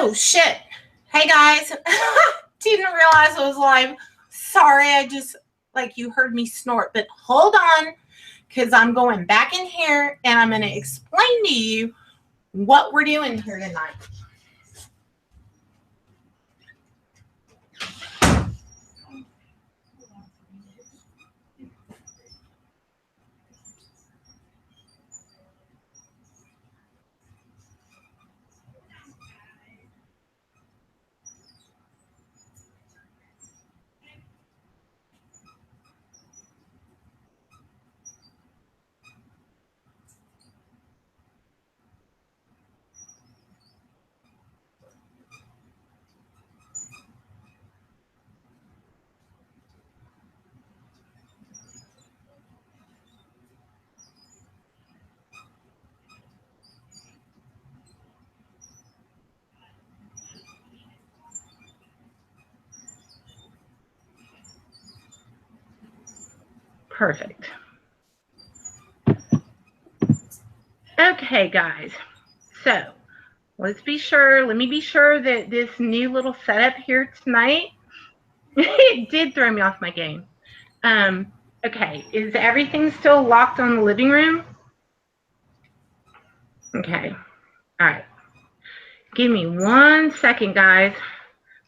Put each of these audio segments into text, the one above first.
Oh, shit. Hey, guys. Didn't realize I was live. Sorry, I just, like, you heard me snort. But hold on, because I'm going back in here, and I'm going to explain to you what we're doing here tonight. Perfect. Okay, guys. So let me be sure that this new little setup here tonight, it did throw me off my game. Okay, is everything still locked on the living room? Okay, all right. Give me 1 second, guys.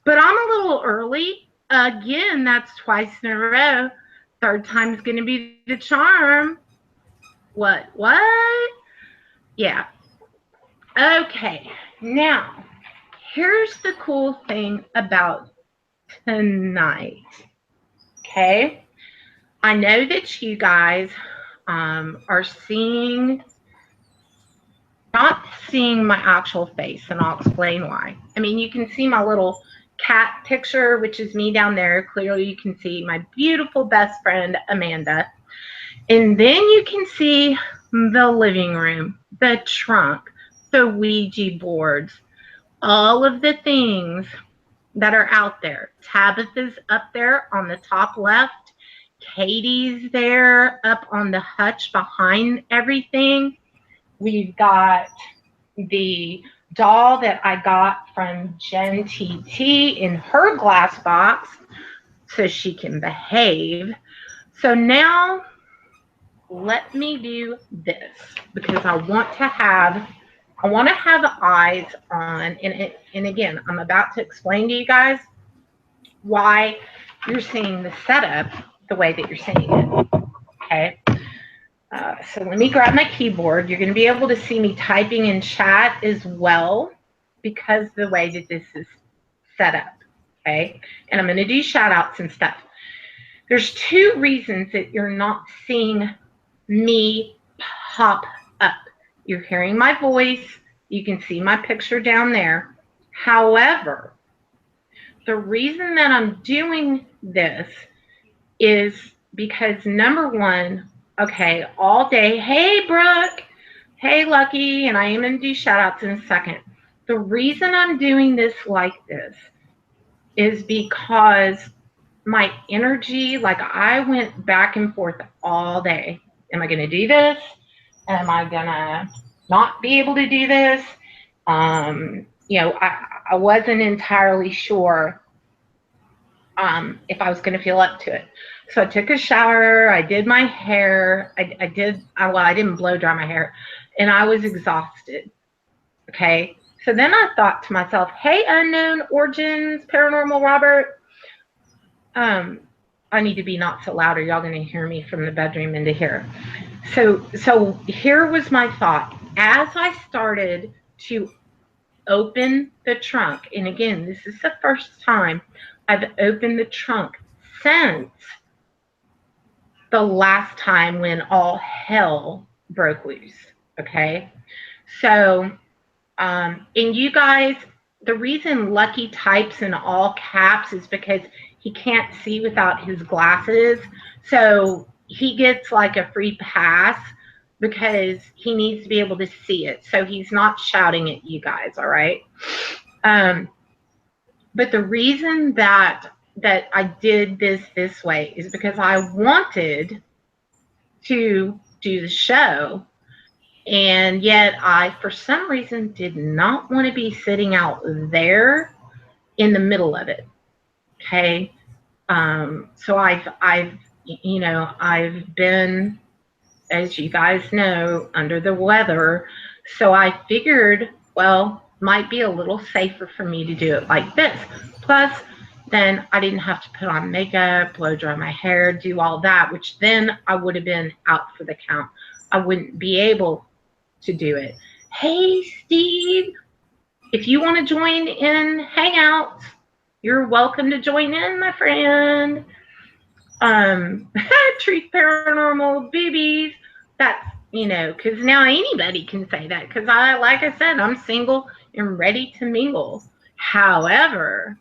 But I'm a little early. Again, that's twice in a row. Third time's going to be the charm. What? Yeah. Okay. Now, here's the cool thing about tonight. Okay. I know that you guys are not seeing my actual face, and I'll explain why. I mean, you can see my little cat picture, which is me down there. Clearly, you can see my beautiful best friend, Amanda. And then you can see the living room, the trunk, the Ouija boards, all of the things that are out there. Tabitha's up there on the top left. Katie's there up on the hutch behind everything. We've got the doll that I got from Jen TT in her glass box so she can behave. So now let me do this because I want to have eyes on, and again, I'm about to explain to you guys why you're seeing the setup the way that you're seeing it. Okay. So let me grab my keyboard. You're going to be able to see me typing in chat as well because the way that this is set up. Okay. And I'm going to do shout outs and stuff. There's 2 reasons that you're not seeing me pop up. You're hearing my voice. You can see my picture down there. However, the reason that I'm doing this is because, number one, okay, all day, hey, Brooke, hey, Lucky, and I am going to do shout outs in a second. The reason I'm doing this like this is because my energy, like I went back and forth all day. Am I going to do this? Am I going to not be able to do this? You know, I wasn't entirely sure if I was going to feel up to it. So I took a shower. I did my hair. I didn't blow dry my hair, and I was exhausted. Okay. So then I thought to myself, hey, Unknown Origins, Paranormal Robert, I need to be not so loud or y'all going to hear me from the bedroom into here. So here was my thought. As I started to open the trunk, and again, this is the first time I've opened the trunk since the last time when all hell broke loose. Okay. So, and you guys, the reason Lucky types in all caps is because he can't see without his glasses. So he gets like a free pass because he needs to be able to see it. So he's not shouting at you guys. All right. But the reason that I did this way is because I wanted to do the show And yet I, for some reason, did not want to be sitting out there in the middle of it. Okay. So I've been, as you guys know, under the weather. So I figured, well, might be a little safer for me to do it like this. Plus, then I didn't have to put on makeup, blow dry my hair, do all that, which then I would have been out for the count. I wouldn't be able to do it. Hey, Steve, if you want to join in Hangouts, you're welcome to join in, my friend. Truth Paranormal BBs. That's, because now anybody can say that. Because like I said, I'm single and ready to mingle. However,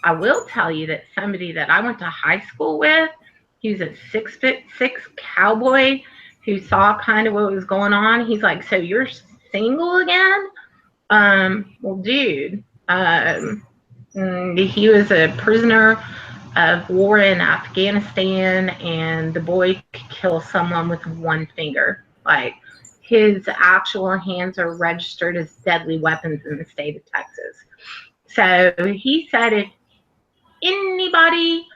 I will tell you that somebody that I went to high school with, he's a 6'6" cowboy who saw kind of what was going on. He's like, "So you're single again?" Well, dude, he was a prisoner of war in Afghanistan, and the boy could kill someone with one finger. Like, his actual hands are registered as deadly weapons in the state of Texas. So he said, if anybody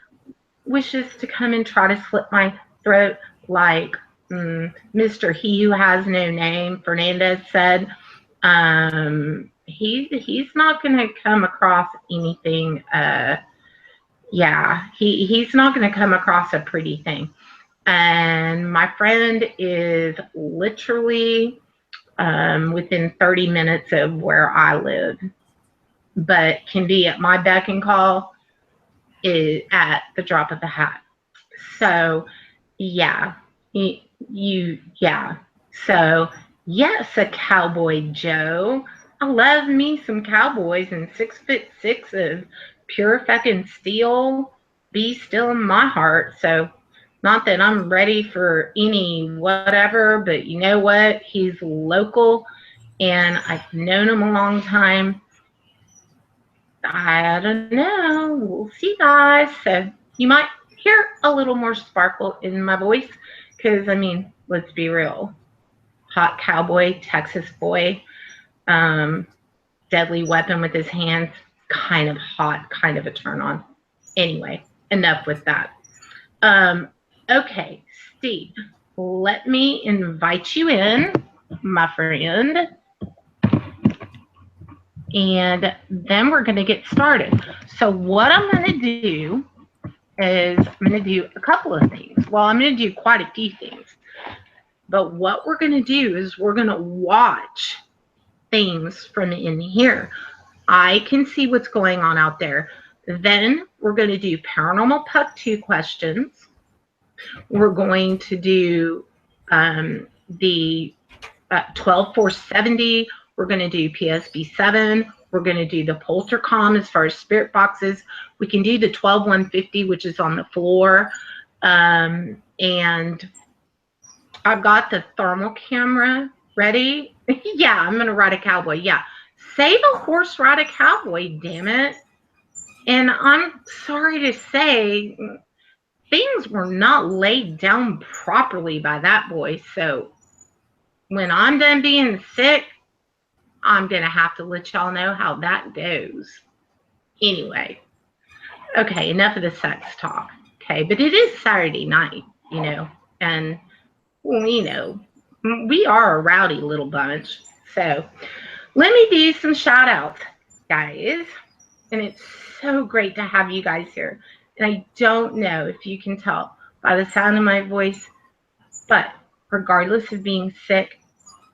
wishes to come and try to slit my throat like Mr. He Who Has No Name, Fernandez said, he's not going to come across anything. He's not going to come across a pretty thing. And my friend is literally within 30 minutes of where I live, but can be at my beck and call at the drop of a hat. So, yeah. So, yes, a cowboy Joe. I love me some cowboys, and 6'6" of pure fucking steel be still in my heart. So, not that I'm ready for any whatever, but you know what? He's local, and I've known him a long time. I don't know. We'll see, guys. So you might hear a little more sparkle in my voice because, let's be real. Hot cowboy, Texas boy, deadly weapon with his hands, kind of hot, kind of a turn on. Anyway, enough with that. Okay, Steve, let me invite you in, my friend. And then we're going to get started. So what I'm going to do is I'm going to do a couple of things. Well, I'm going to do quite a few things. But what we're going to do is we're going to watch things from in here. I can see what's going on out there. Then we're going to do Paranormal Puck 2 questions. We're going to do the 12470. We're going to do PSB 7. We're going to do the Poltercom as far as spirit boxes. We can do the 12150, which is on the floor. And I've got the thermal camera ready. Yeah, I'm going to ride a cowboy. Yeah. Save a horse, ride a cowboy, damn it. And I'm sorry to say, things were not laid down properly by that boy. So when I'm done being sick, I'm going to have to let y'all know how that goes. Anyway. Okay, enough of the sex talk. Okay, but it is Saturday night, and, we are a rowdy little bunch. So let me do some shout outs, guys. And it's so great to have you guys here. And I don't know if you can tell by the sound of my voice, but regardless of being sick,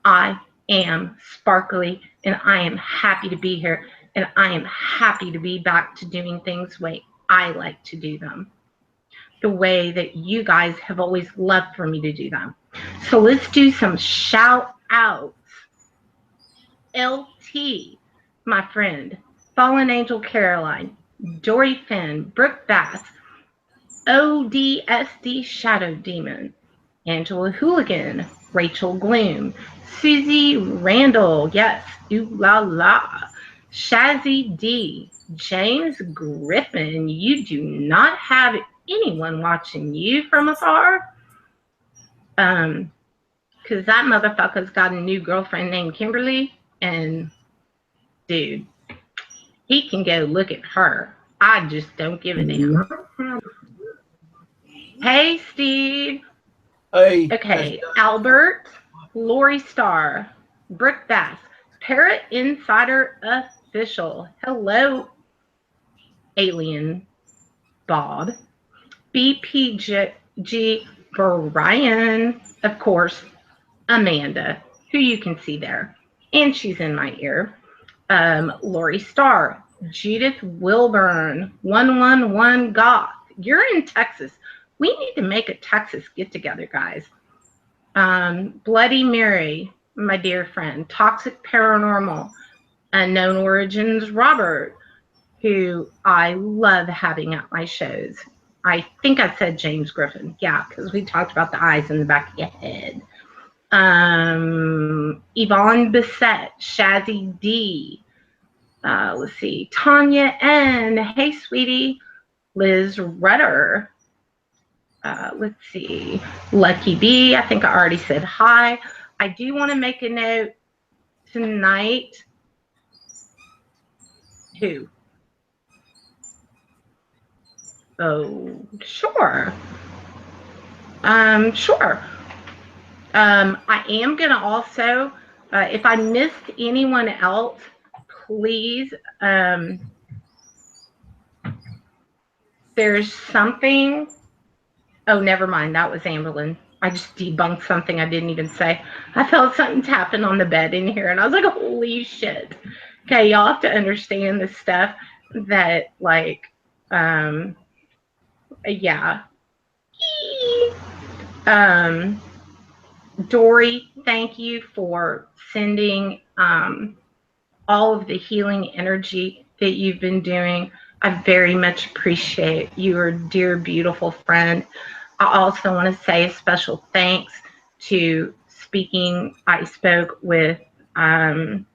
I am sparkly, and I am happy to be here, and I am happy to be back to doing things the way I like to do them, the way that you guys have always loved for me to do them. So let's do some shout outs. LT, my friend, Fallen Angel Caroline, Dory Finn, Brooke Bass, ODSD Shadow Demon, Angela Hooligan, Rachel Gloom, Susie Randall, yes, ooh la la, Shazzy D, James Griffin, you do not have anyone watching you from afar? because that motherfucker's got a new girlfriend named Kimberly, and dude, he can go look at her. I just don't give a damn. Hey, Steve. Hey. Okay, Albert, Lori Starr, Brick Bass, Parrot Insider Official. Hello, Alien Bob, BPG Brian, of course, Amanda, who you can see there, and she's in my ear. Lori Starr, Judith Wilburn, 111 Goth. You're in Texas. We need to make a Texas get together, guys. Bloody Mary, my dear friend. Toxic Paranormal, Unknown Origins Robert, who I love having at my shows. I think I said James Griffin. Yeah, because we talked about the eyes in the back of your head. Yvonne Bissett, Shazzy D. Let's see. Tanya N. Hey, sweetie. Liz Rudder. Let's see. Lucky B. I think I already said hi. I do want to make a note tonight. Who? Oh, sure. Sure. I am going to also, if I missed anyone else, please, there's something. Oh, never mind. That was Amberlyn. I just debunked something I didn't even say. I felt something tapping on the bed in here, and I was like, holy shit. Okay, y'all have to understand this stuff that, like, yeah. Dory, thank you for sending all of the healing energy that you've been doing. I very much appreciate your dear, beautiful friend. I also want to say a special thanks to speaking. I spoke with Shelly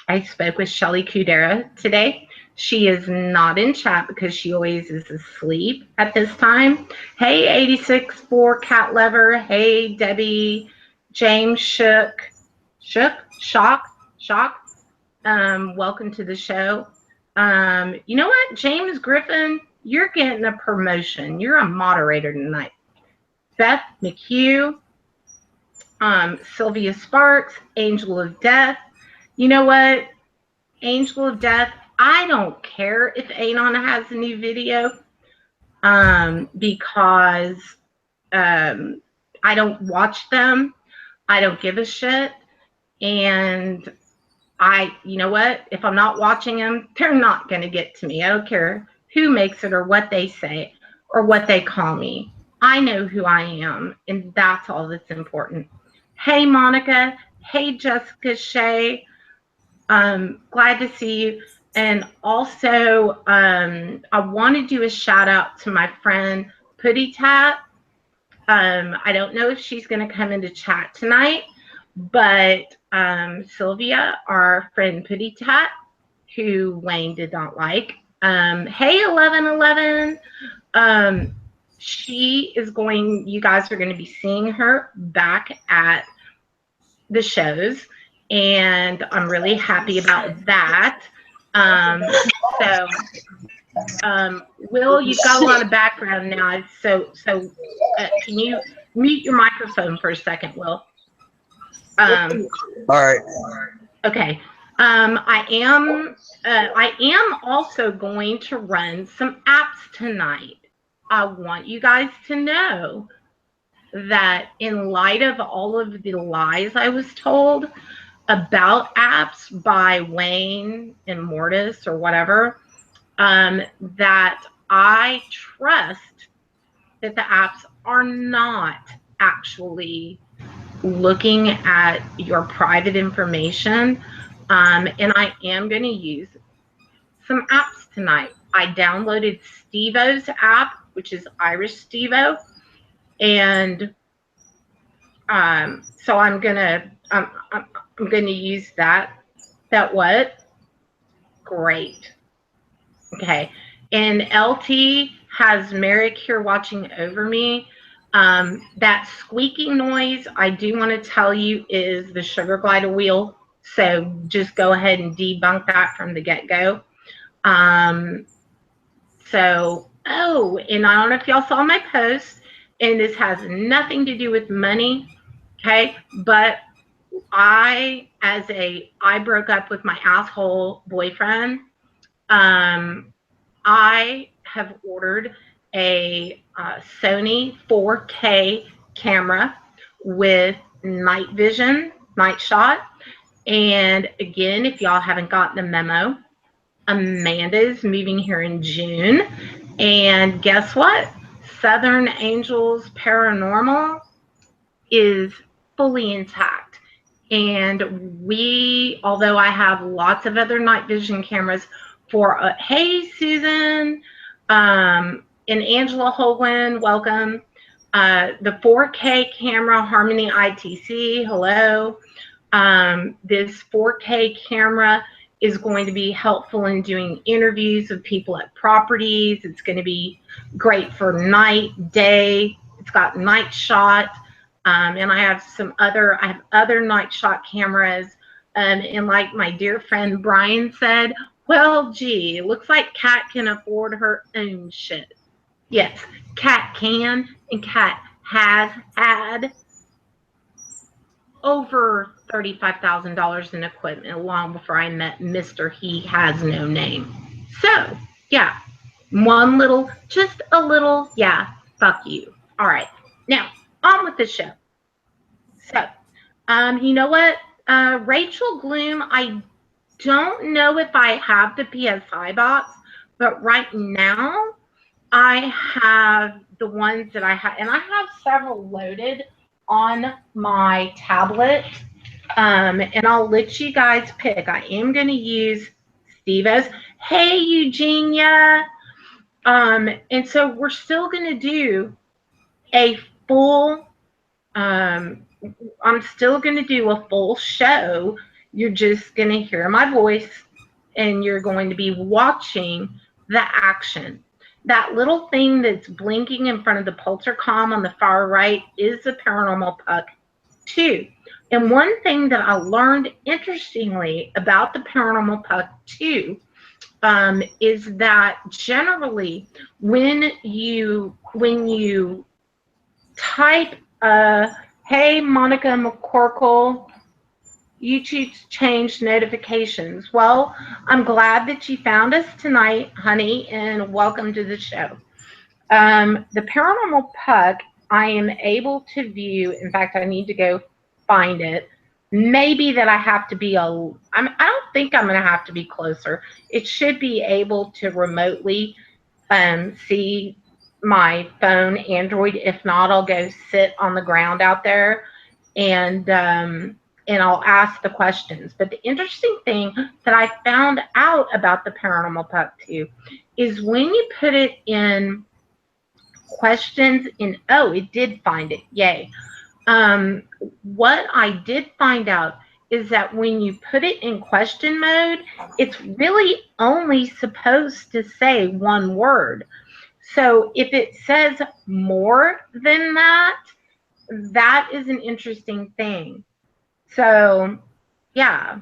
Kudera today. She is not in chat because she always is asleep at this time. Hey, 86-4 Cat Lever. Hey, Debbie. James Shock. Welcome to the show. You know what, James Griffin, you're getting a promotion. You're a moderator tonight. Beth McHugh, Sylvia Sparks, Angel of Death. You know what, Angel of Death, I don't care if Anon has a new video because I don't watch them. I don't give a shit. And you know what? If I'm not watching them, they're not going to get to me. I don't care who makes it or what they say or what they call me. I know who I am, and that's all that's important. Hey, Monica. Hey, Jessica Shea. Glad to see you. And also, I want to do a shout out to my friend Putty Tat. I don't know if she's going to come into chat tonight, but Sylvia, our friend Putty Tat, who Wayne did not like. Hey, 1111. She is going, you guys are going to be seeing her back at the shows, and I'm really happy about that. Will, you've got a lot of background now, so can you mute your microphone for a second, Will? All right. Okay. I am also going to run some apps tonight. I want you guys to know that in light of all of the lies I was told about apps by Wayne and Mortis or whatever, that I trust that the apps are not actually looking at your private information. And I am going to use some apps tonight. I downloaded Stevo's app, which is Irish Stevo. And so I'm gonna use that. That what? Great. Okay. And LT has Merrick here watching over me. That squeaking noise, I do want to tell you, is the sugar glider wheel. So just go ahead and debunk that from the get-go. And I don't know if y'all saw my post, and this has nothing to do with money, okay? But I broke up with my asshole boyfriend. I have ordered a Sony 4K camera with night vision, night shot. And again, if y'all haven't gotten the memo, Amanda is moving here in June. And guess what? Southern Angels Paranormal is fully intact. And although I have lots of other night vision cameras for, hey, Susan, and Angela Holguin, welcome. The 4K camera, Harmony ITC, hello. This 4K camera is going to be helpful in doing interviews of people at properties. It's going to be great for night, day. It's got night shot. And I have other night shot cameras. And like my dear friend Brian said, well, gee, it looks like Kat can afford her own shit. Yes, Kat can, and Kat has had over $35,000 in equipment long before I met Mr. He Has No Name. So, yeah, just a little, yeah, fuck you. All right, now, on with the show. So, you know what? Rachel Gloom, I don't know if I have the PSI box, but right now I have the ones that I have, and I have several loaded on my tablet, and I'll let you guys pick. I am going to use Steve-O's. Hey, Eugenia. And so we're still going to do a full, I'm still going to do a full show. You're just going to hear my voice, and you're going to be watching the action. That little thing that's blinking in front of the Poltercom on the far right is the Paranormal Puck 2. And one thing that I learned interestingly about the Paranormal Puck 2 is that generally when you type, hey, Monica McCorkle, YouTube's changed notifications. Well, I'm glad that you found us tonight, honey, and welcome to the show. The Paranormal Puck, I am able to view. In fact, I need to go find it. Maybe that I have to be I don't think I'm going to have to be closer. It should be able to remotely see my phone, Android. If not, I'll go sit on the ground out there and I'll ask the questions. But the interesting thing that I found out about the Paranormal Puck 2 is when you put it in questions it did find it. Yay. What I did find out is that when you put it in question mode, it's really only supposed to say one word. So if it says more than that, that is an interesting thing. So, yeah.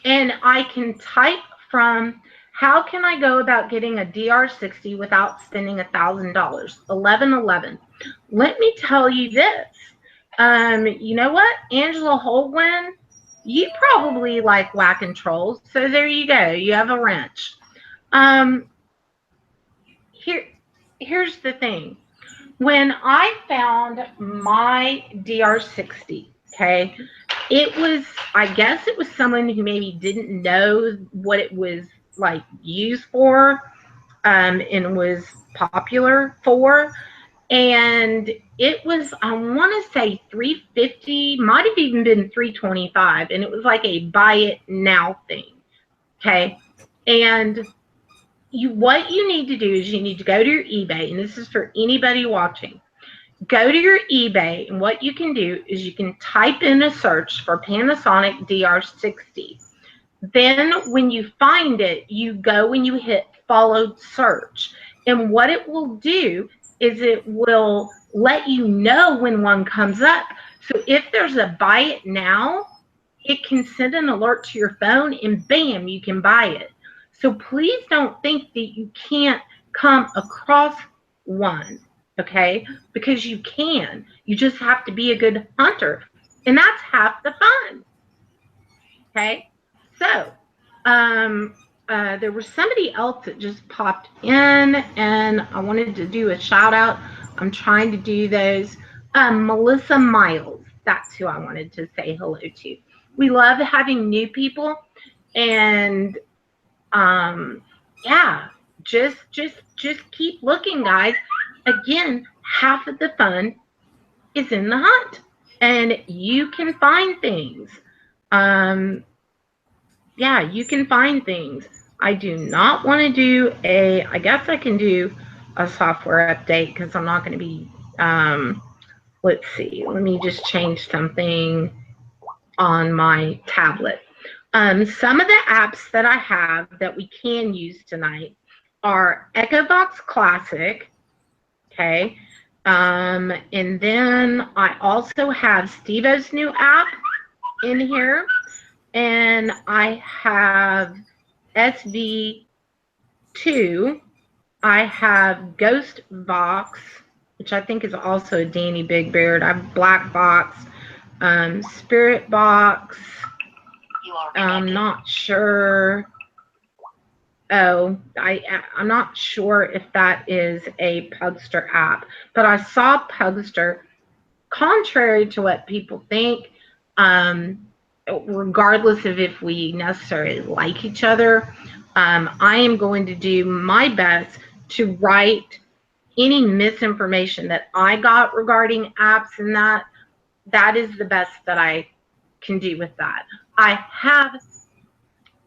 And I can type from, how can I go about getting a DR60 without spending $1,000? 1111. Let me tell you this. You know what? Angela Holguin, you probably like whacking trolls. So there you go. You have a wrench. Here's the thing. When I found my DR60, okay, I guess it was someone who maybe didn't know what it was like used for, and was popular for. And it was, I want to say $350, might have even been $325, and it was like a buy it now thing. Okay. And what you need to do is you need to go to your eBay, and this is for anybody watching. Go to your eBay, and what you can do is you can type in a search for Panasonic DR60. Then when you find it, you go and you hit followed search. And what it will do is it will let you know when one comes up. So if there's a buy it now, it can send an alert to your phone and bam, you can buy it. So please don't think that you can't come across one, okay? Because you can. You just have to be a good hunter. And that's half the fun. Okay? So, there was somebody else that just popped in, and I wanted to do a shout out. I'm trying to do those. Melissa Miles, that's who I wanted to say hello to. We love having new people, and yeah, just keep looking, guys. Again, half of the fun is in the hunt, and you can find things. Yeah, you can find things. I do not want to do I guess I can do a software update because I'm not going to be, let's see, let me just change something on my tablet. Some of the apps that I have that we can use tonight are EchoVox Classic, okay? And then I also have Steve-O's new app in here. And I have SV2. I have Ghost Box, which I think is also a Danny Big Beard. I have Black Box, Spirit Box. I'm not sure. Oh, I'm not sure if that is a Pugster app, but I saw Pugster. Contrary to what people think, regardless of if we necessarily like each other, I am going to do my best to write any misinformation that I got regarding apps, and that is the best that I can do with that. I have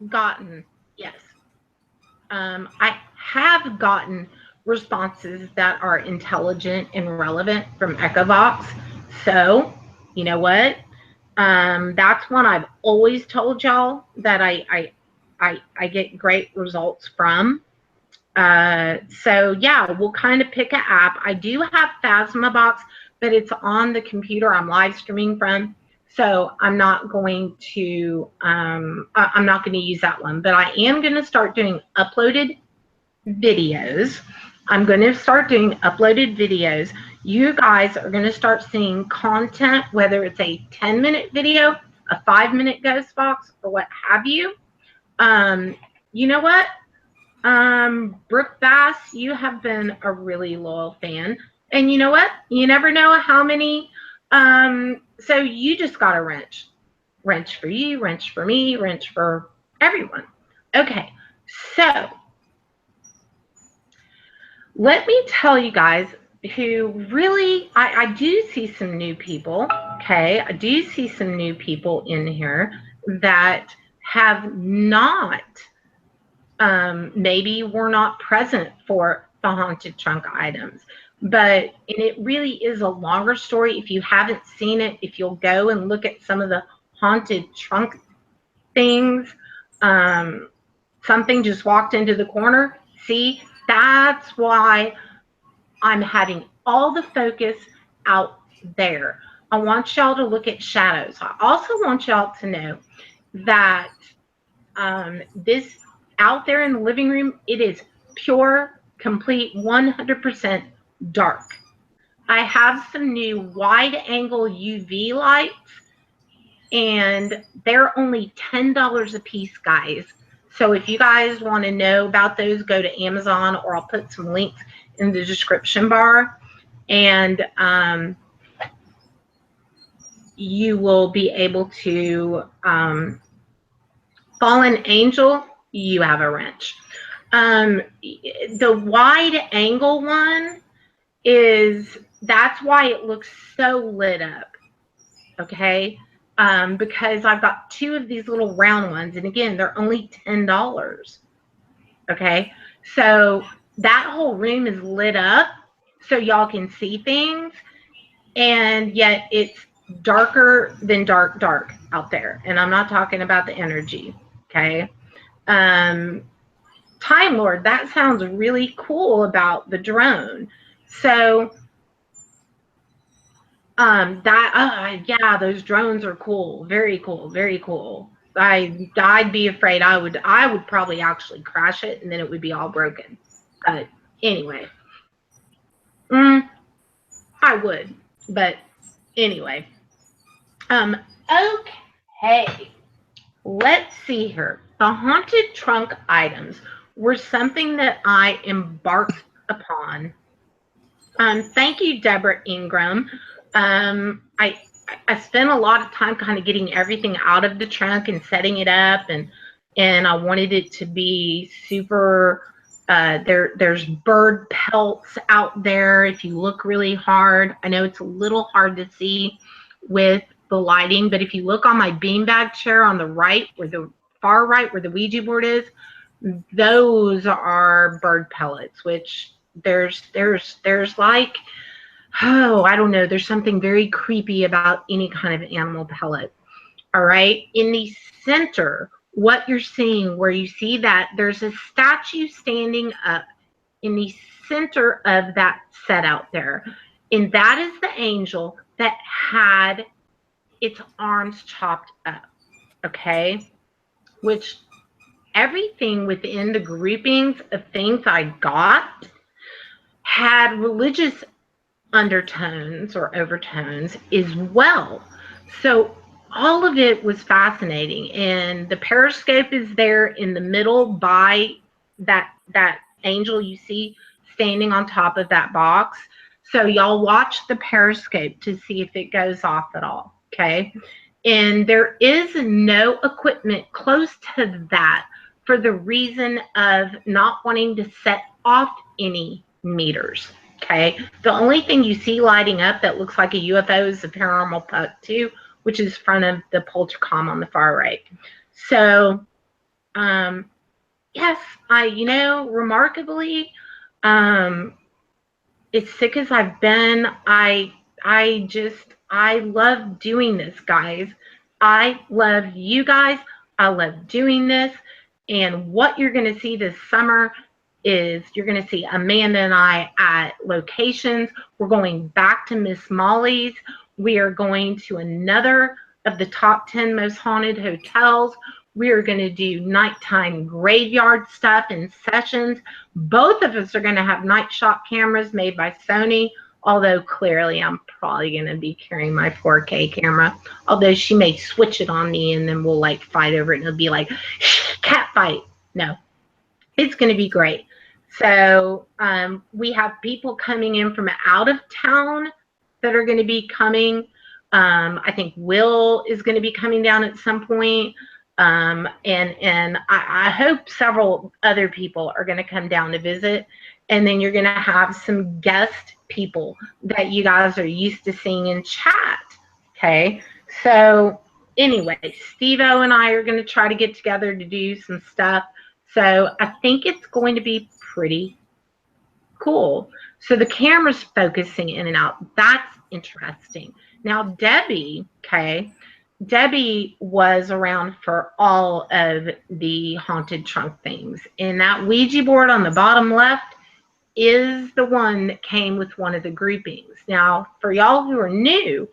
gotten, yes, I have gotten responses that are intelligent and relevant from EchoVox. So, you know what? That's one I've always told y'all that I get great results from. So yeah, we'll kind of pick an app. I do have Phasmabox, but it's on the computer I'm live streaming from. So I'm not going to use that one, but I am going to start doing uploaded videos. I'm going to start doing uploaded videos. You guys are going to start seeing content, whether it's a 10-minute video, a 5-minute ghost box, or what have you. You know what? Brooke Bass, you have been a really loyal fan. And you know what? You never know how many. So you just got a wrench. Wrench for you, wrench for me, wrench for everyone. Okay, so let me tell you guys who really, I do see some new people, okay? I do see some new people in here that have not, maybe were not present for the haunted trunk items. But, and it really is a longer story. If you haven't seen it, if you'll go and look at some of the haunted trunk things, something just walked into the corner. See, that's why I'm having all the focus out there. I want y'all to look at shadows. I also want y'all to know that this out there in the living room, it is pure, complete, 100% dark. I have some new wide angle UV lights, and they're only $10 a piece, guys. So if you guys want to know about those, go to Amazon, or I'll put some links in the description bar, and you will be able to, Fallen Angel, you have a wrench. The wide angle one that's why it looks so lit up, okay? Because I've got two of these little round ones, and again, they're only $10, okay? So that whole room is lit up so y'all can see things, and yet it's darker than dark out there. And I'm not talking about the energy, okay? Time Lord, that sounds really cool about the drone. So yeah, those drones are cool. Very cool. Very cool. I'd be afraid I would probably actually crash it and then it would be all broken. But anyway, I would. But anyway, okay. Let's see here. The haunted trunk items were something that I embarked upon. Thank you, Deborah Ingram. I spent a lot of time kind of getting everything out of the trunk and setting it up, and I wanted it to be super. There's bird pelts out there. If you look really hard, I know it's a little hard to see with the lighting, but if you look on my beanbag chair on the right, where the far right where the Ouija board is, those are bird pellets. Which there's like, oh, I don't know. There's something very creepy about any kind of animal pellet. All right. In the center, what you're seeing, where you see that there's a statue standing up in the center of that set out there. And that is the angel that had its arms chopped up. Okay. Which everything within the groupings of things I got had religious undertones or overtones as well. So all of it was fascinating. And the periscope is there in the middle by that angel you see standing on top of that box. So y'all watch the periscope to see if it goes off at all. Okay. And there is no equipment close to that for the reason of not wanting to set off any meters. Okay. The only thing you see lighting up that looks like a UFO is the Paranormal Puck 2, which is in front of the Poltercom on the far right. So, yes, remarkably, as sick as I've been, I love doing this, guys. I love you guys. I love doing this. And what you're going to see this summer is you're going to see Amanda and I at locations. We're going back to Miss Molly's. We are going to another of the top 10 most haunted hotels. We are going to do nighttime graveyard stuff in sessions. Both of us are going to have night shot cameras made by Sony, although clearly I'm probably going to be carrying my 4K camera, although she may switch it on me and then we'll like fight over it and it'll be like cat fight. No, it's going to be great. So we have people coming in from out of town that are going to be coming. I think Will is going to be coming down at some point. And I hope several other people are going to come down to visit. And then you're going to have some guest people that you guys are used to seeing in chat. Okay. So anyway, Steve-O and I are going to try to get together to do some stuff. So I think it's going to be pretty cool. So the camera's focusing in and out. That's interesting. Now, Debbie, okay, Debbie was around for all of the haunted trunk things. And that Ouija board on the bottom left is the one that came with one of the groupings. Now, for y'all who are new,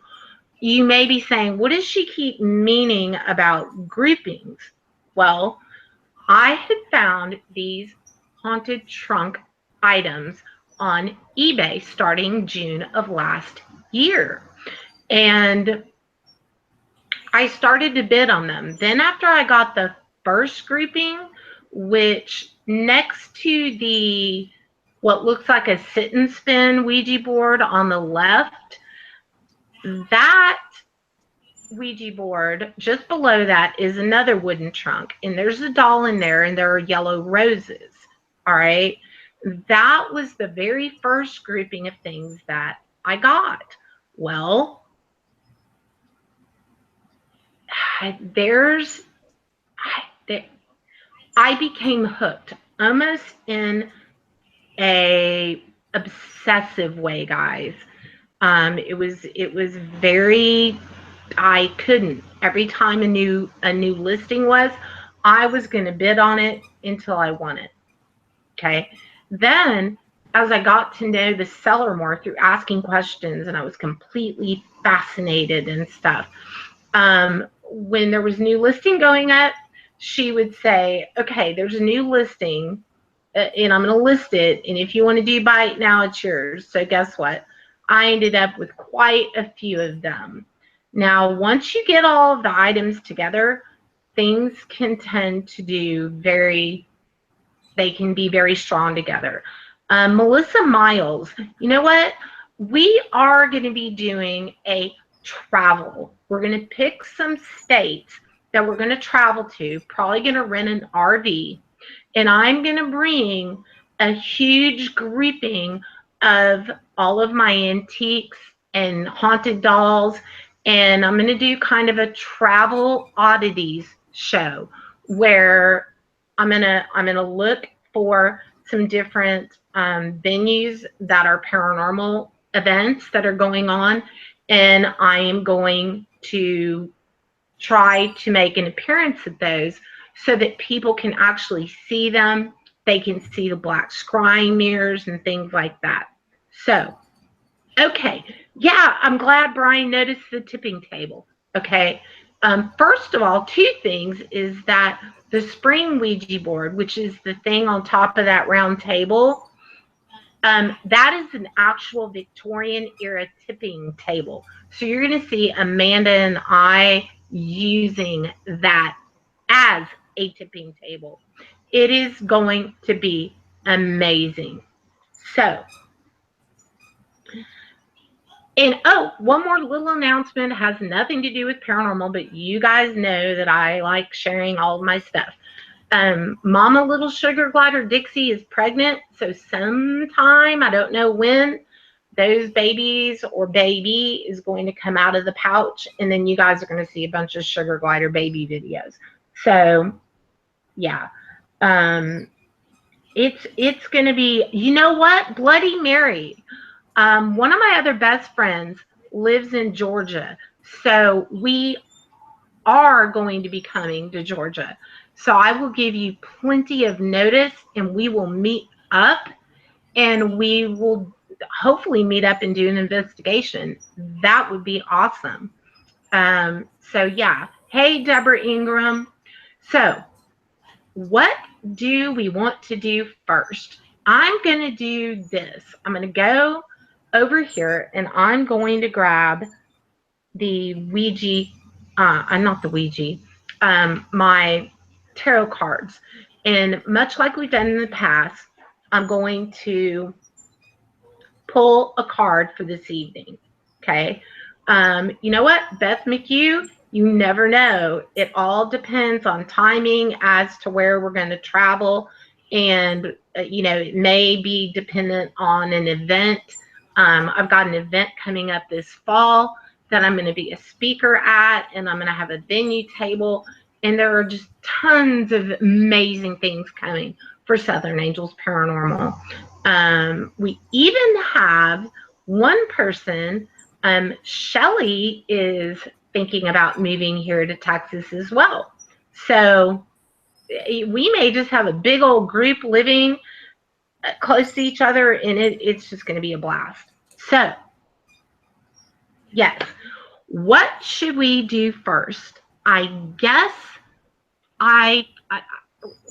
you may be saying, what does she keep meaning about groupings? Well, I had found these haunted trunk items on eBay starting June of last year. And I started to bid on them. Then after I got the first grouping, which next to the what looks like a sit and spin Ouija board on the left, that Ouija board just below that is another wooden trunk, and there's a doll in there, and there are yellow roses. All right, that was the very first grouping of things that I got. Well, I became hooked almost in a obsessive way, guys. It was very, I couldn't. Every time a new listing was, I was going to bid on it until I won it. Okay. Then as I got to know the seller more through asking questions, and I was completely fascinated and stuff. When there was new listing going up, she would say, okay, there's a new listing and I'm going to list it. And if you want to do buy it now, it's yours. So guess what? I ended up with quite a few of them. Now, once you get all of the items together, things can tend to they can be very strong together. Melissa Miles, you know what? We are going to be doing a travel. We're going to pick some states that we're going to travel to, probably going to rent an RV, and I'm going to bring a huge grouping of all of my antiques and haunted dolls, and I'm going to do kind of a travel oddities show where I'm gonna look for some different venues that are paranormal events that are going on, and I am going to try to make an appearance at those so that people can actually see them. They can see the black scrying mirrors and things like that. So, okay, yeah, I'm glad Brian noticed the tipping table. Okay, first of all, two things is that the spring Ouija board, which is the thing on top of that round table, that is an actual Victorian era tipping table. So you're going to see Amanda and I using that as a tipping table. It is going to be amazing. So, and oh, one more little announcement, has nothing to do with paranormal, but you guys know that I like sharing all of my stuff. Mama Little Sugar Glider Dixie is pregnant, so sometime, I don't know when, those babies or baby is going to come out of the pouch, and then you guys are going to see a bunch of Sugar Glider baby videos. So, yeah. It's going to be, you know what? Bloody Mary. One of my other best friends lives in Georgia, so we are going to be coming to Georgia. So I will give you plenty of notice, and we will meet up, and we will hopefully meet up and do an investigation. That would be awesome. So yeah. Hey, Deborah Ingram. So what do we want to do first? I'm going to do this. I'm going to go over here, and I'm going to grab the Ouija, not the Ouija, my tarot cards. And much like we've done in the past, I'm going to pull a card for this evening. Okay. You know what, Beth McHugh, you never know. It all depends on timing as to where we're going to travel. And, it may be dependent on an event. I've got an event coming up this fall that I'm going to be a speaker at, and I'm going to have a venue table. And there are just tons of amazing things coming for Southern Angels Paranormal. We even have one person, Shelly is thinking about moving here to Texas as well. So we may just have a big old group living close to each other, and it's just going to be a blast. So, yes, what should we do first? I guess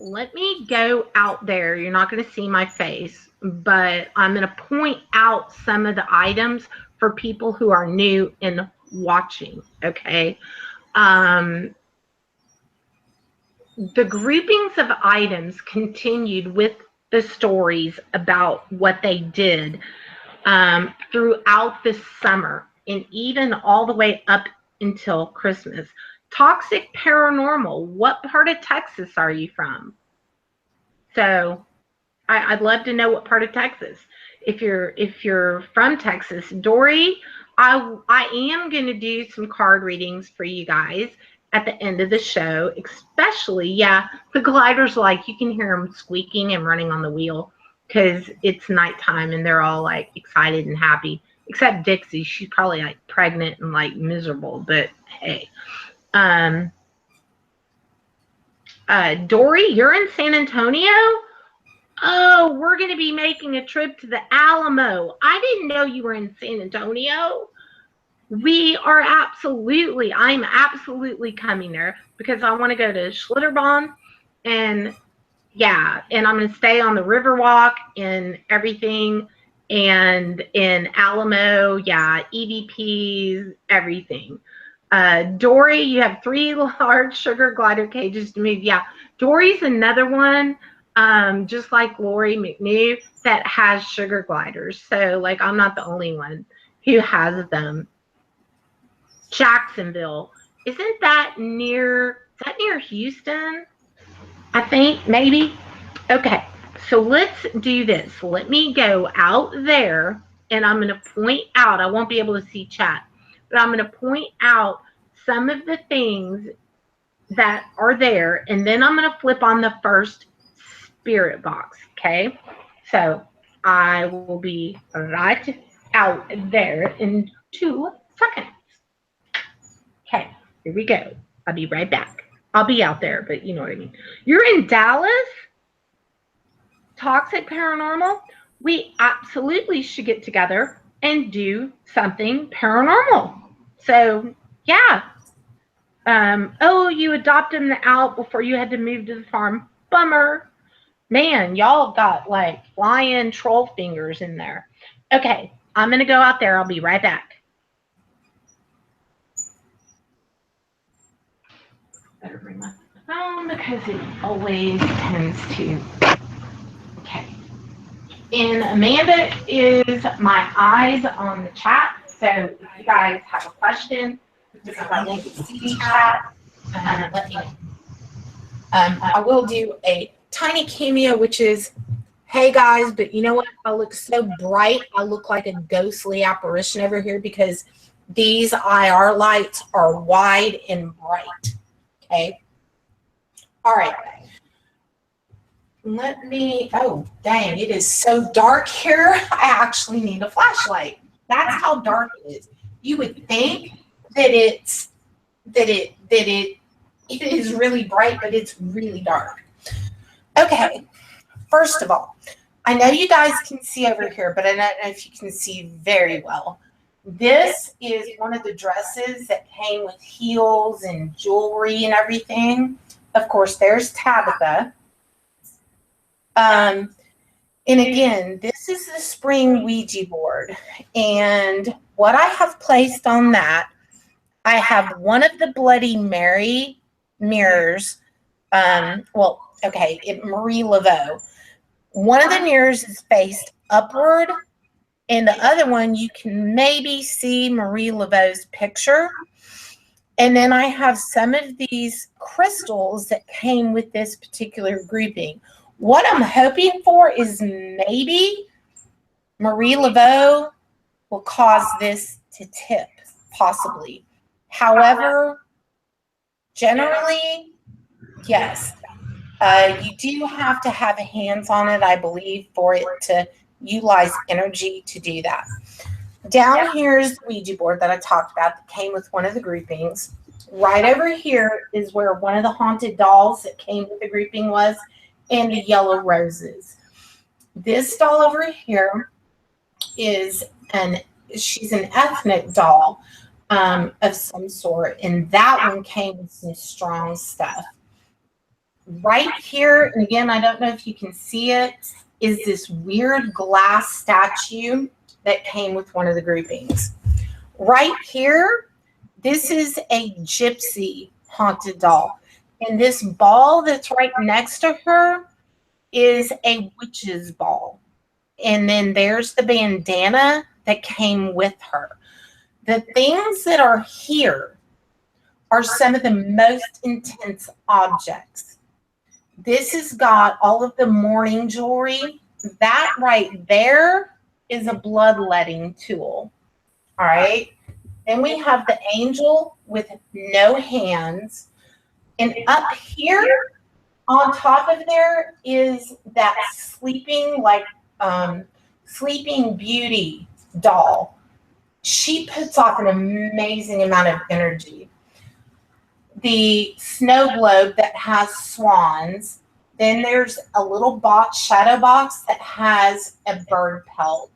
let me go out there. You're not going to see my face, but I'm going to point out some of the items for people who are new and watching, okay? The groupings of items continued with the stories about what they did throughout the summer and even all the way up until Christmas. Toxic Paranormal, what part of Texas are you from? So I'd love to know what part of Texas. If you're from Texas, Dory, I am going to do some card readings for you guys at the end of the show, especially, yeah, the gliders, like, you can hear them squeaking and running on the wheel because it's nighttime and they're all like excited and happy, except Dixie. She's probably like pregnant and like miserable, but hey. Dory, you're in San Antonio? Oh, we're going to be making a trip to the Alamo. I didn't know you were in San Antonio. I'm absolutely coming there because I want to go to Schlitterbahn and yeah, and I'm going to stay on the Riverwalk and everything and in Alamo, yeah, EVPs, everything. Dory, you have 3 large sugar glider cages to move. Yeah, Dory's another one, just like Lori McNew, that has sugar gliders. So, like, I'm not the only one who has them. Jacksonville, isn't that near? Is that near Houston? I think maybe. Okay, so let's do this. Let me go out there, and I'm going to point out. I won't be able to see chat, but I'm going to point out some of the things that are there, and then I'm going to flip on the first spirit box. Okay, so I will be right out there in 2 seconds. Okay, here we go. I'll be right back. I'll be out there, but you know what I mean. You're in Dallas? Toxic Paranormal? We absolutely should get together and do something paranormal. So, yeah. Oh, you adopted them out before you had to move to the farm. Bummer. Man, y'all got like flying troll fingers in there. Okay, I'm going to go out there. I'll be right back. Better bring my phone because it always tends to. Okay. And Amanda is my eyes on the chat. So if you guys have a question, because I won't see the chat, let me know. I will do a tiny cameo, which is, hey guys, but you know what? I look so bright. I look like a ghostly apparition over here because these IR lights are wide and bright. Okay. All right. Let me, oh, dang, it is so dark here. I actually need a flashlight. That's how dark it is. You would think that it is really bright, but it's really dark. Okay. First of all, I know you guys can see over here, but I don't know if you can see very well. This is one of the dresses that came with heels and jewelry and everything. Of course, there's Tabitha. And again, this is the spring Ouija board. And what I have placed on that, I have one of the Bloody Mary mirrors. Marie Laveau. One of the mirrors is faced upward, and the other one you can maybe see Marie Laveau's picture. And then I have some of these crystals that came with this particular grouping. What I'm hoping for is maybe Marie Laveau will cause this to tip, possibly. However, generally, yes. You do have to have hands on it, I believe, for it to utilize energy to do that. Down here is the Ouija board that I talked about that came with one of the groupings. Right over here is where one of the haunted dolls that came with the grouping was, and the yellow roses. This doll over here is she's an ethnic doll of some sort, and that one came with some strong stuff. Right here, and again, I don't know if you can see it, is this weird glass statue that came with one of the groupings. Right here, this is a gypsy haunted doll. And this ball that's right next to her is a witch's ball. And then there's the bandana that came with her. The things that are here are some of the most intense objects. This has got all of the mourning jewelry. That right there is a bloodletting tool. All right. Then we have the angel with no hands. And up here on top of there is that sleeping beauty doll. She puts off an amazing amount of energy. The snow globe that has swans, Then there's a little box, shadow box, that has a bird pelt.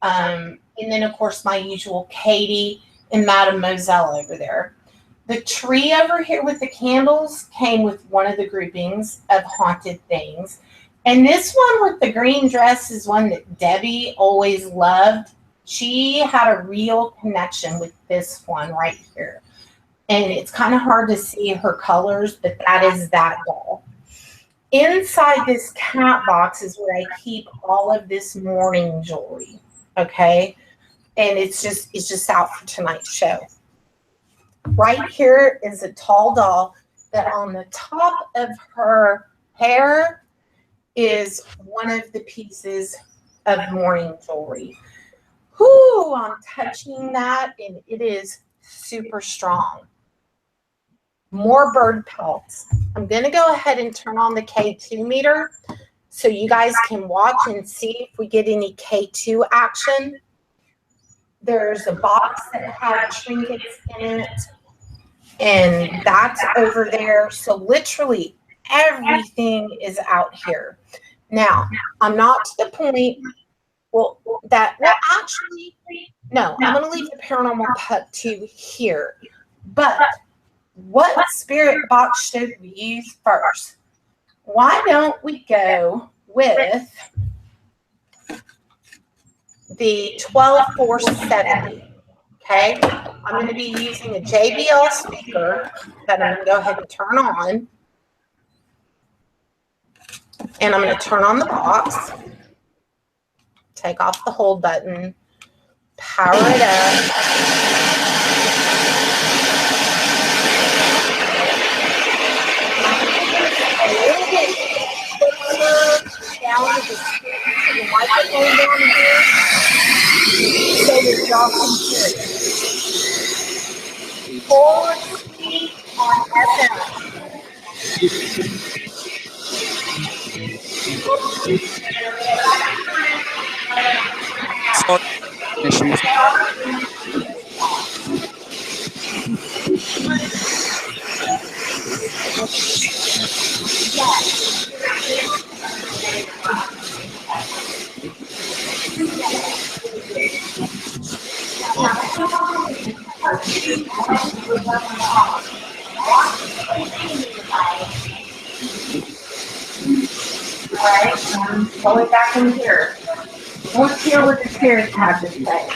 And then, of course, my usual Katie and Madame Moselle over there. The tree over here with the candles came with one of the groupings of haunted things. And this one with the green dress is one that Debbie always loved. She had a real connection with this one right here. And it's kind of hard to see her colors, but that is that doll. Inside this cat box is where I keep all of this mourning jewelry. Okay. And it's just out for tonight's show. Right here is a tall doll that on the top of her hair is one of the pieces of mourning jewelry. Whoo, I'm touching that and it is super strong. More bird pelts. I'm going to go ahead and turn on the K2 meter so you guys can watch and see if we get any K2 action. There's a box that had trinkets in it, and that's over there. So literally everything is out here. Now, I'm not to the point, actually, no, I'm going to leave the Paranormal Puck 2 here. But what spirit box should we use first? Why don't we go with the 12470? Okay, I'm going to be using a JBL speaker that I'm going to go ahead and turn on. And I'm going to turn on the box, take off the hold button, power it up. Down to the microphone down here so that y'all can hear it. Forward speed on FM. Alright, going back in here. Let's hear what the spirits have to say.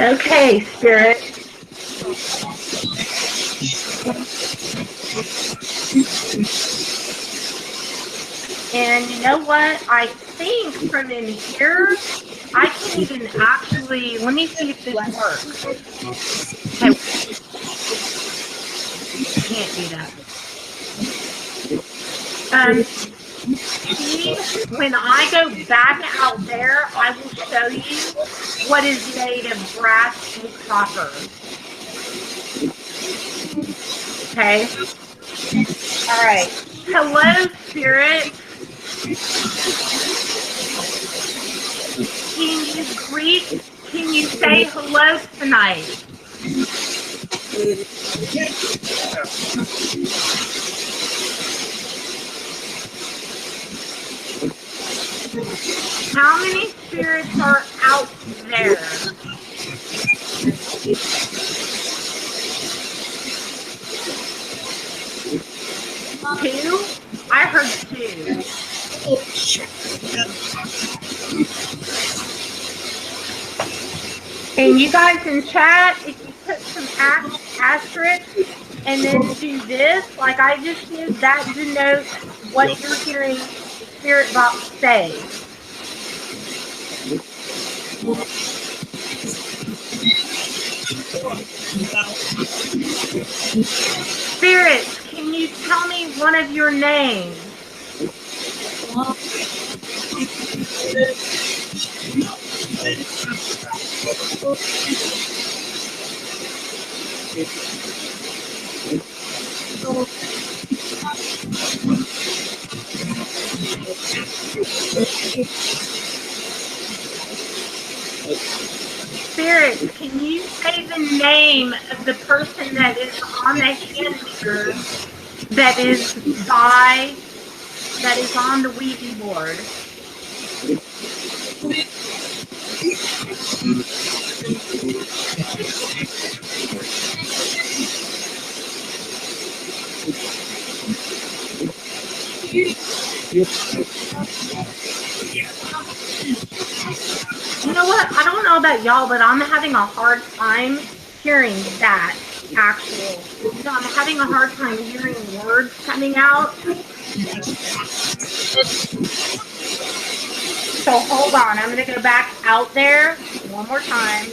Okay, spirit. And you know what? I think from in here, I can even actually, let me see if this works. Okay. Can't do that. See, when I go back out there, I will show you what is made of brass and copper. Okay. All right. Hello, spirit. Can you say hello tonight? How many spirits are out there? 2? I heard 2. And you guys in chat, if you put some asterisks and then do this, like I just did, that denotes what you're hearing the spirit box say. Spirits, can you tell me one of your names? Spirit, can you say the name of the person that is on the hand mirror that is on the Ouija board? You know what? I don't know about y'all, but I'm having a hard time hearing that actual. I'm having a hard time hearing words coming out. So hold on. I'm going to go back out there one more time.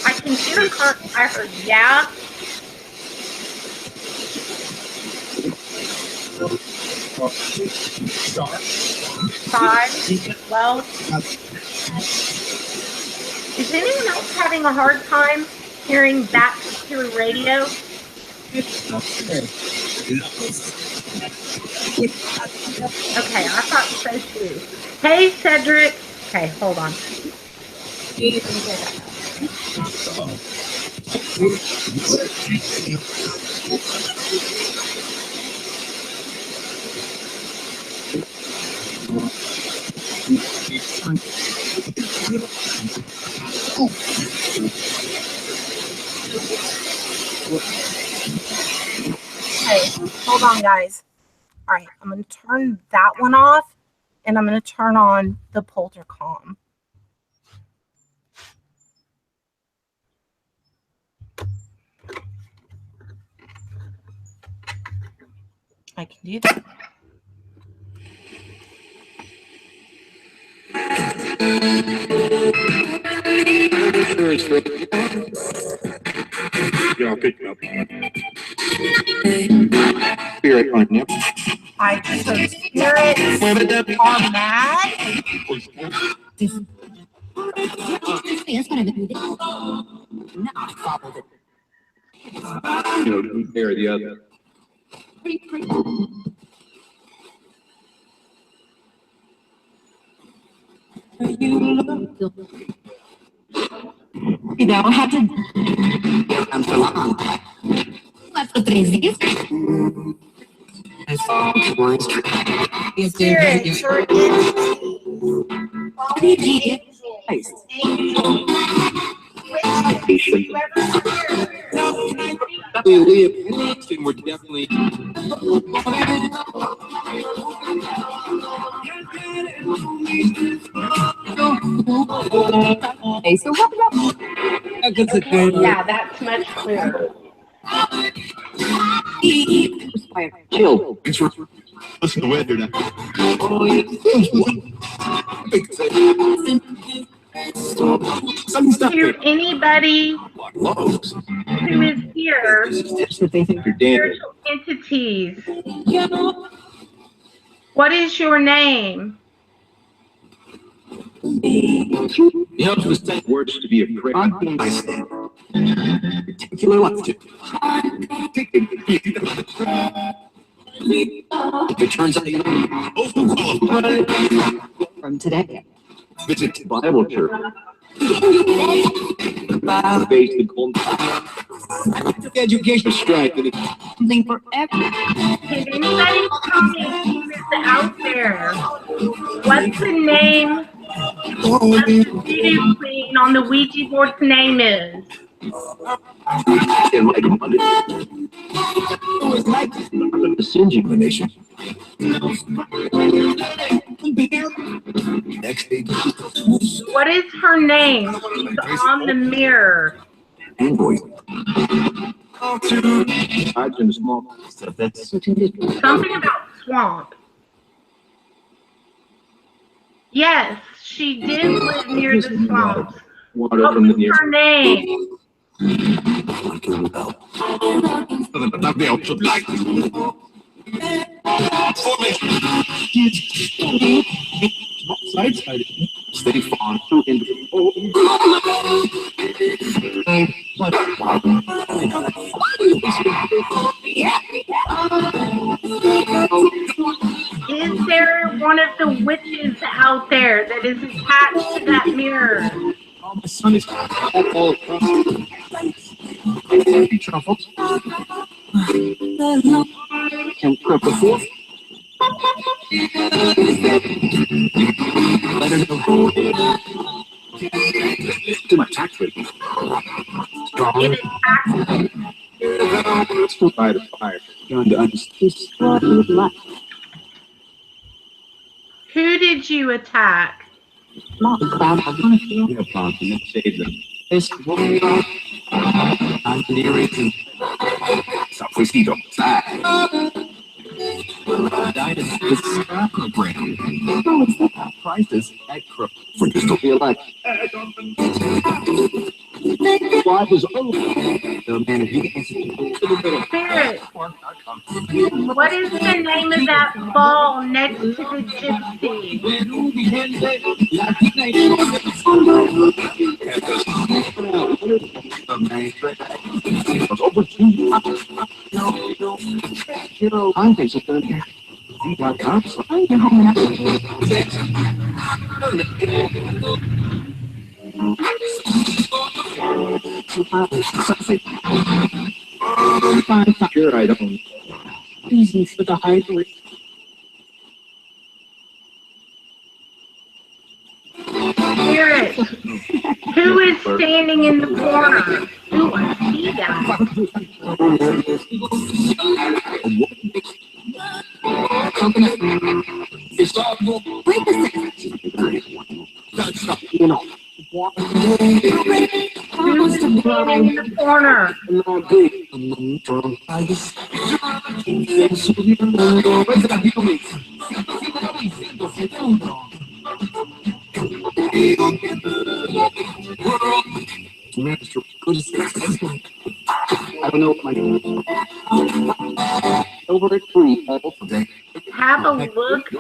I can hear her. I heard, yeah. Five. Well, is anyone else having a hard time hearing that through radio? Okay, I thought so too. Hey, Cedric. Okay, hold on. Okay, hold on, guys. All right, I'm going to turn that one off, and I'm going to turn on the Poltercom. I can do that. Yeah, pick it up. Spirit on you. I just heard spirits are mad. You know, to compare the other. You don't have to. I'm so long. What's the crazy? Spirits or We're definitely. Hey, so what about? Okay, yeah, that's much clearer. Chill. Listen to weather now. To anybody who is here, spiritual entities, what is your name? You know, to the same words to be afraid. Particular latitude. It turns out you From today. visit Bible Church. Basic education strike. Something for everyone. Can anybody tell me who is out there? What's the name of the voodoo queen on the Ouija board's name is? The singeing the nation. Next day. What is her name? She's on the mirror. Invoice. I've been small. Something about swamp. Yes, she did live near the swamps. Water What from the was her name? Stay far into the witch is out there that is attached to that mirror. Oh, my son is all across. Be truffled. Can crip before. Let her know. Too much tax rate. Strong. It attacks me. Let's go by the fire. Going to understand. Who did you attack? Not about having a feeling about them and save them. This woman, I'm delirious and Safuido. Died of this scrapper brain. Oh, it's the prices at Crook for dystopia like. Why was over? The man of you. Spirit. What is the name of that ball next to the gypsy? I'm basically sure, I don't. Easy for the hybrid. Spirit. Who is standing in the corner? Ooh, I see that. Wait a second. You know. Who is standing in the corner? I don't know what my name is. Over at 3 today. Have a look.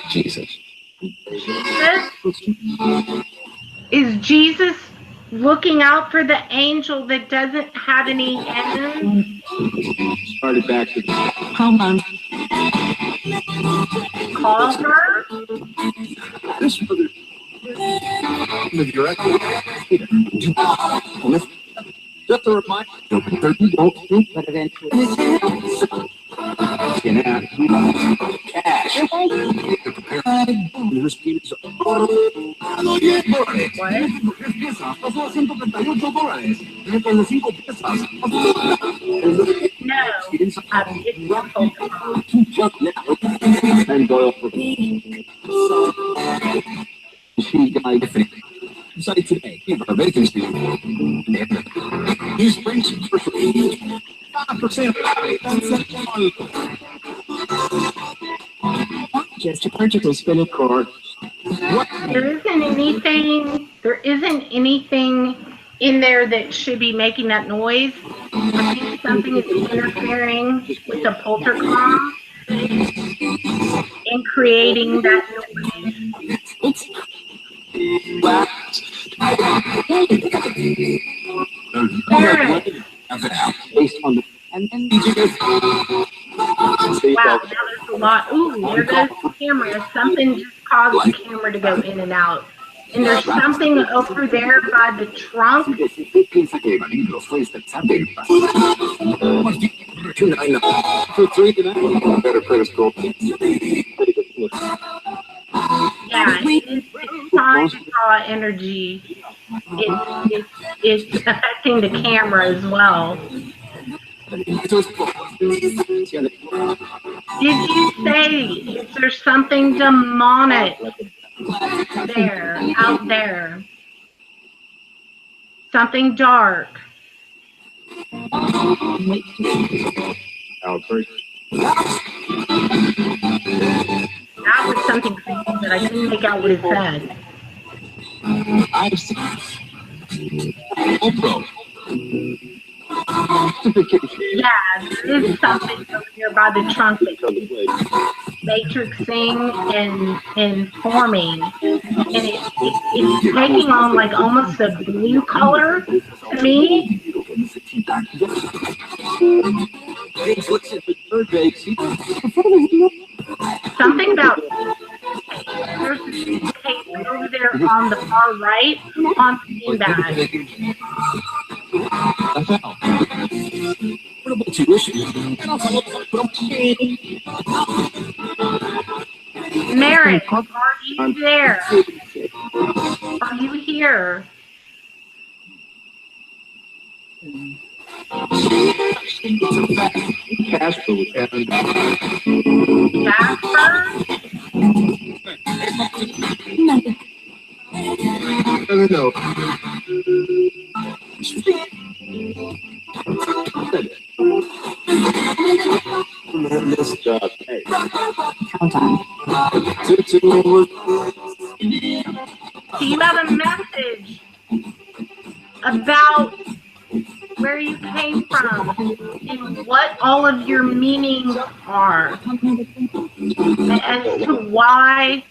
Jesus. Is Jesus looking out for the angel that doesn't have any hands? Started back to Hold on. Call her? this mother. The director. Just a reminder. Don't think, but eventually. Cash. No. It's Poltercom. And Doyle for she died. Decided today, give her a vacancy. He's brings for 5%. Just a purchase spinning card. What? There isn't anything in there that should be making that noise. I think something is interfering with the Poltercom and creating that noise. Based on the and then wow, now there's a lot. Ooh, there goes the camera. Something just caused the camera to go in and out. And there's something over there by the trunk. Yeah, it's trying to draw energy. It's affecting the camera as well. Did you say, is there something demonic there, out there? Something dark. Outbreak. That was something creepy, but I couldn't make out what it said. I've seen Opro. Yeah, there is something over here by the trunk that keeps matrixing and forming. And it's taking on like almost a blue color to me. Something about there's a suitcase over there on the far right on the beanbag. Merrick, are you there? Are you here? Casper was Jasper? no. This job. Hey. Count on. Do you have a message about where you came from and what all of your meanings are as to why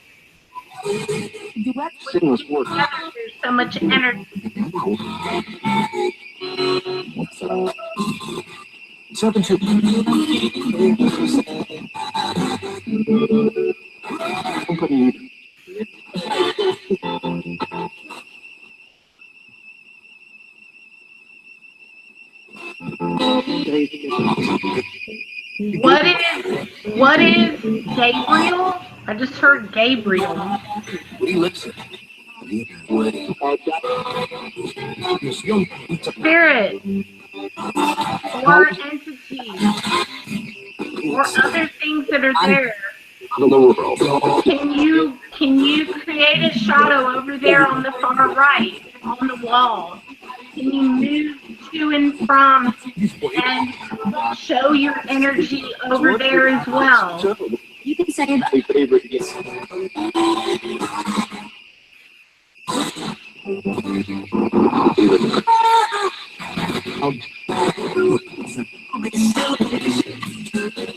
there's so much energy? 7-2. What is Gabriel? I just heard Gabriel. Spirit or entities or other things that are there. Can you create a shadow over there on the far right on the wall? Can you move to and from and show your energy over there as well? You can say it.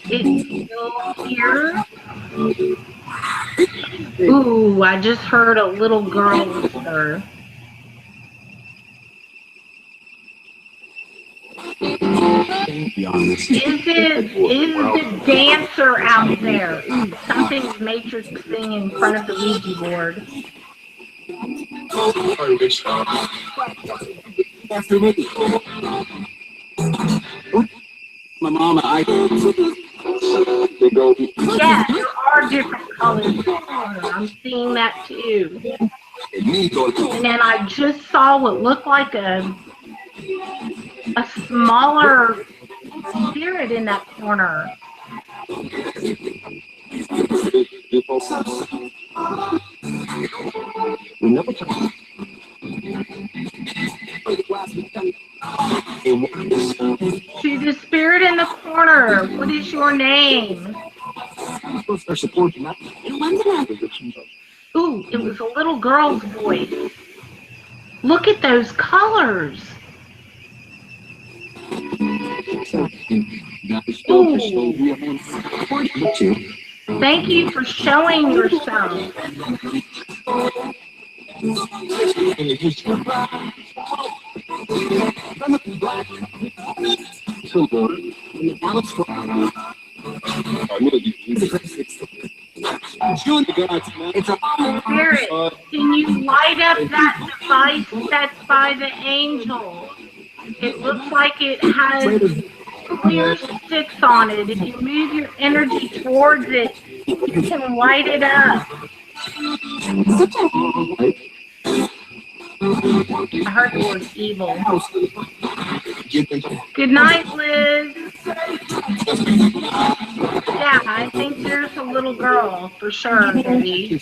It's still here. Ooh, I just heard a little girl whisper. Is the dancer out there? Ooh, something's matrixing in front of the Ouija board. My mama, Yeah, there are different colors. I'm seeing that too. And then I just saw what looked like a smaller spirit in that corner. To the spirit in the corner, what is your name? Ooh, it was a little girl's voice. Look at those colors. Ooh. Thank you for showing yourself. Spirit, can you light up that device that's by the angel? It looks like it has clear sticks on it. If you move your energy towards it, you can light it up. I heard the word evil. Good night, Liz. Yeah, I think there's a little girl for sure, maybe.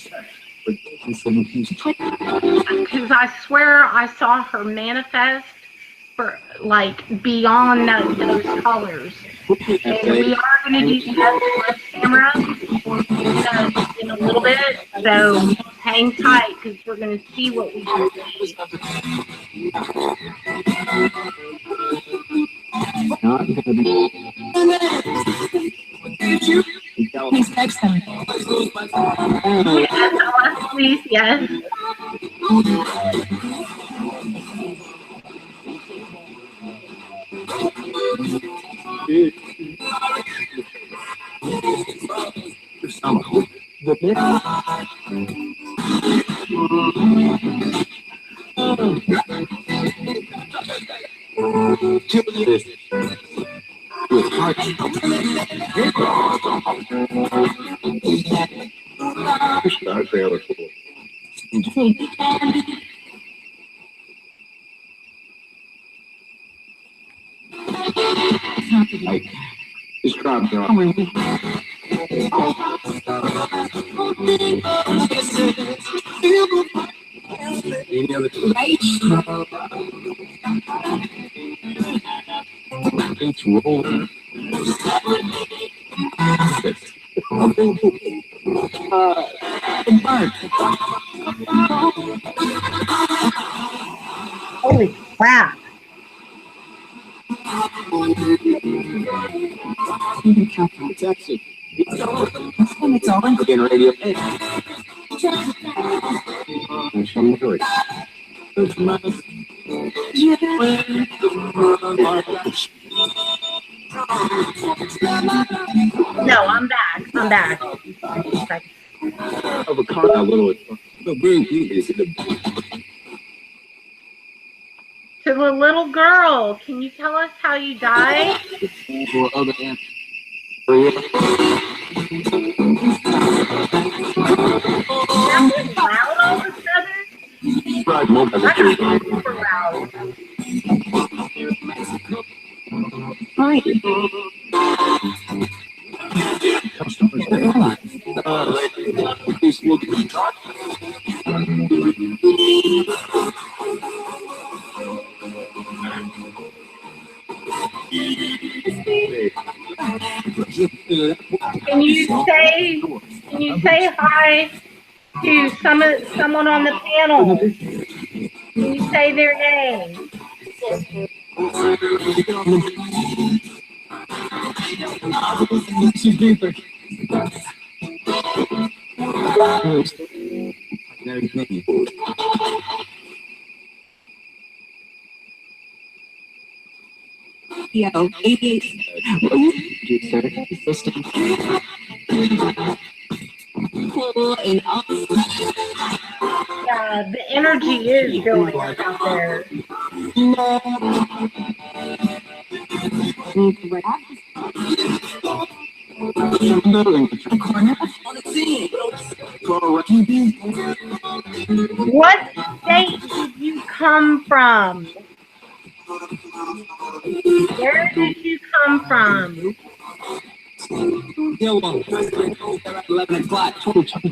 Because I swear I saw her manifest for like beyond those colors. And we are going to do test with camera in a little bit, so hang tight because we're going to see what we can see. Not gonna be. Please text them. Yes, please, yes. The bit. This. With heart. Start trailer cool. Like, just drop me off. Any other it's rolling. Holy crap. That's it. It's all in radio. No, I'm back. I'm back. Of a car, a little. To the little girl, can you tell us how you died? That was loud all of a sudden? That got super loud. Can you say hi to someone on the panel? Can you say their name? Yo, 88. System. Cool and Yeah, the energy is building up out there. What state did you come from? Where did you come from? 11 o'clock. Total charge.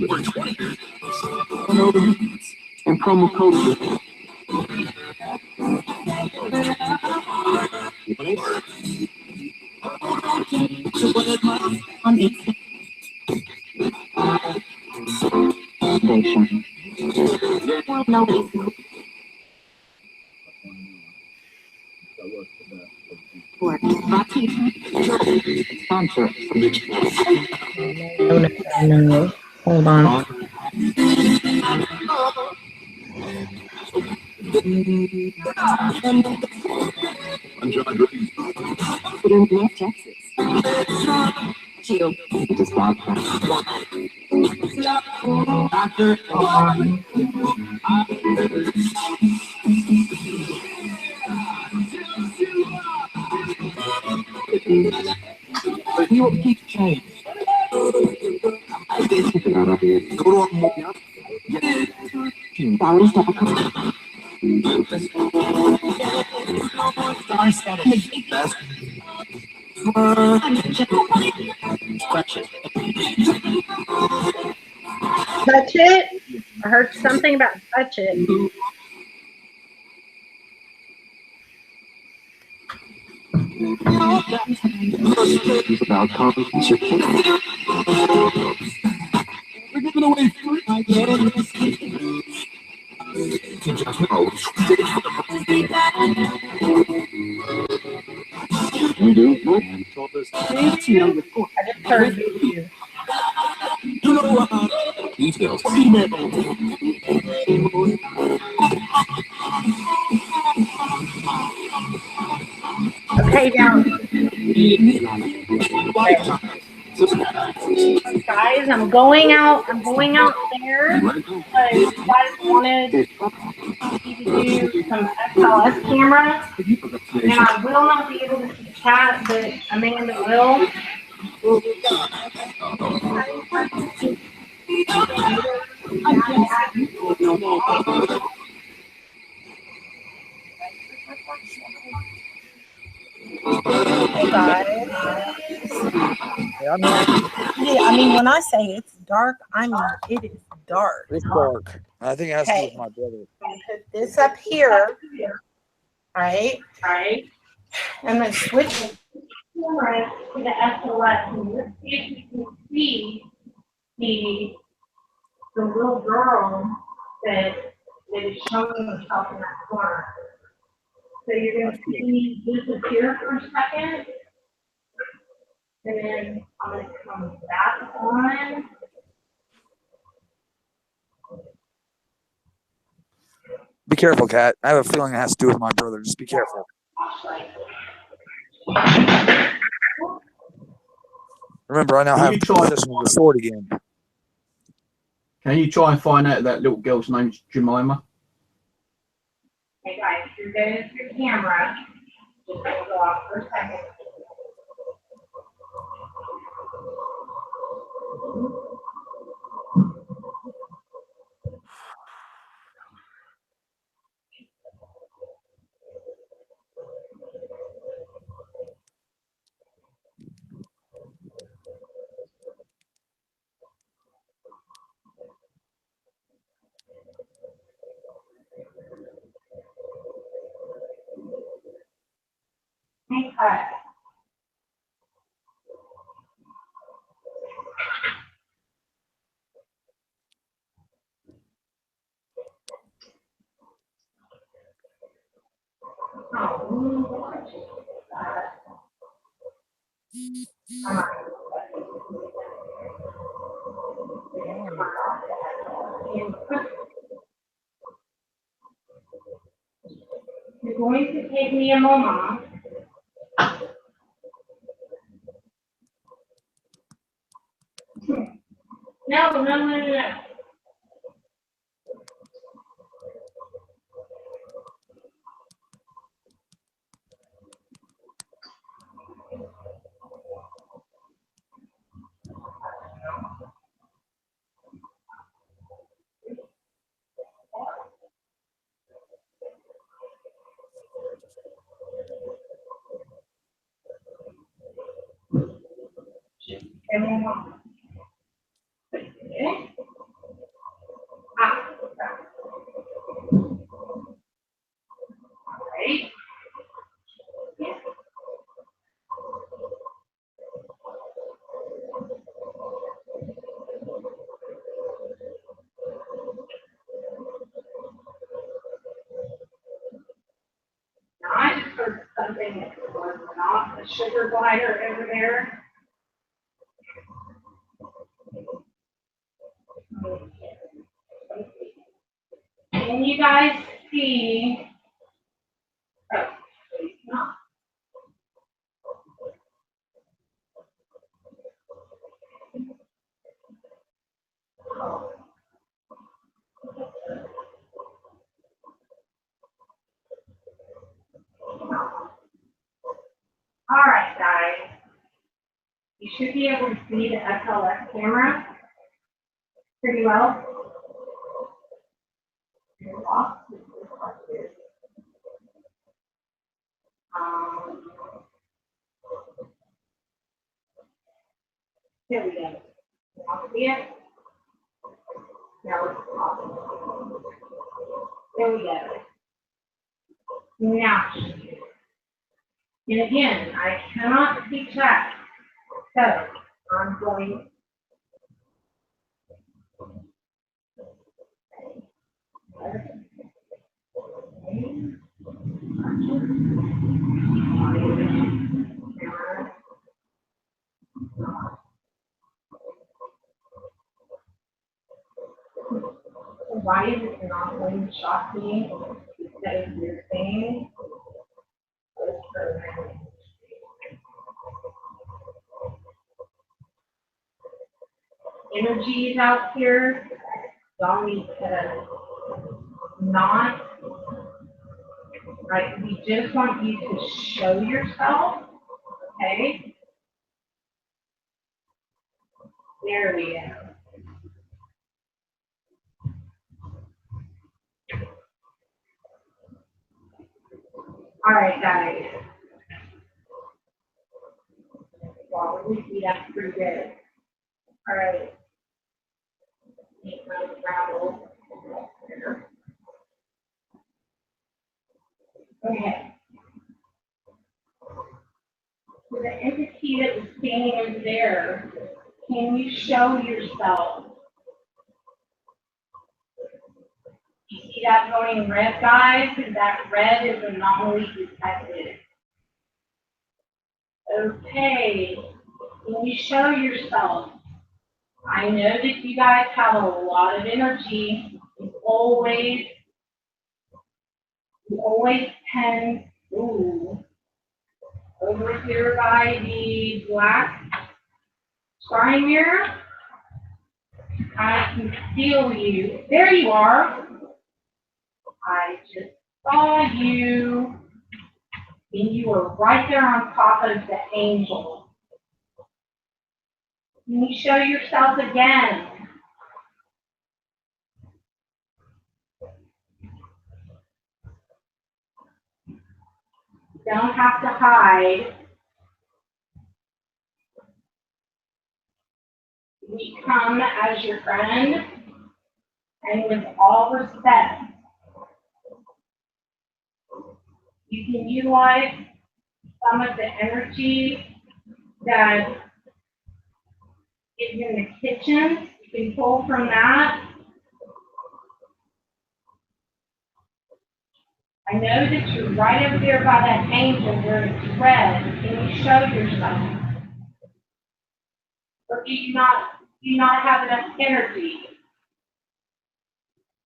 And promo code. No. Hold on. I'm John North Texas. Chill. Just walk. Doctor. But you will keep change. Go to a movie. Touch it? I heard something about touch it. About compensation. We're giving away free. I get it. Voo Doo and told us it's number 4. I just heard you. You know details. Okay, now, guys, I'm going out there because you guys wanted me to do some SLS camera, and I will not be able to see chat, but Amanda will. Hey guys. Yeah, I mean, when I say it's dark, I mean it is dark. It's dark. I think it has to do with my brother. Put this up here, right? And then switch it. Camera to the SLS, and let's see if you can see the little girl that is showing herself in that corner. So you're going to see me disappear for a second, and then I'm going to come back on. Be careful, Kat. I have a feeling it has to do with my brother. Just be careful. Remember, I now have possession of the sword again. Can you try and find out that little girl's name's Jemima? Hey guys, you're getting to your camera. Just going to go off for a second. Okay. You're going to take me a moment. No. Now I just heard something that was not a sugar glider over there. Can you guys see? Oh, it's not. All right, guys. You should be able to see the SLS camera pretty well. Here we go. I'll see it. Now it's off. There we go. Now, and again, I cannot see chat, so I'm going. why is it not going to shock me instead of your thing? Energies out here, y'all need to not, right? We just want you to show yourself, okay? There we go. All right, guys. Well, we see that's pretty good. All right. Make my rattle. Okay. So the entity that was standing over there, can you show yourself? You see that going red, guys? Because that red is anomaly detected. Okay. Can you show yourself? I know that you guys have a lot of energy. You always tend, over here by the black scrying mirror. I can feel you. There you are. I just saw you. And you were right there on top of the angel. Can you show yourself again? You don't have to hide. We come as your friend and with all respect. You can utilize some of the energy that is in the kitchen. You can pull from that. I know that you're right over there by that angel where it's red. Can you show yourself? Or do you not have enough energy?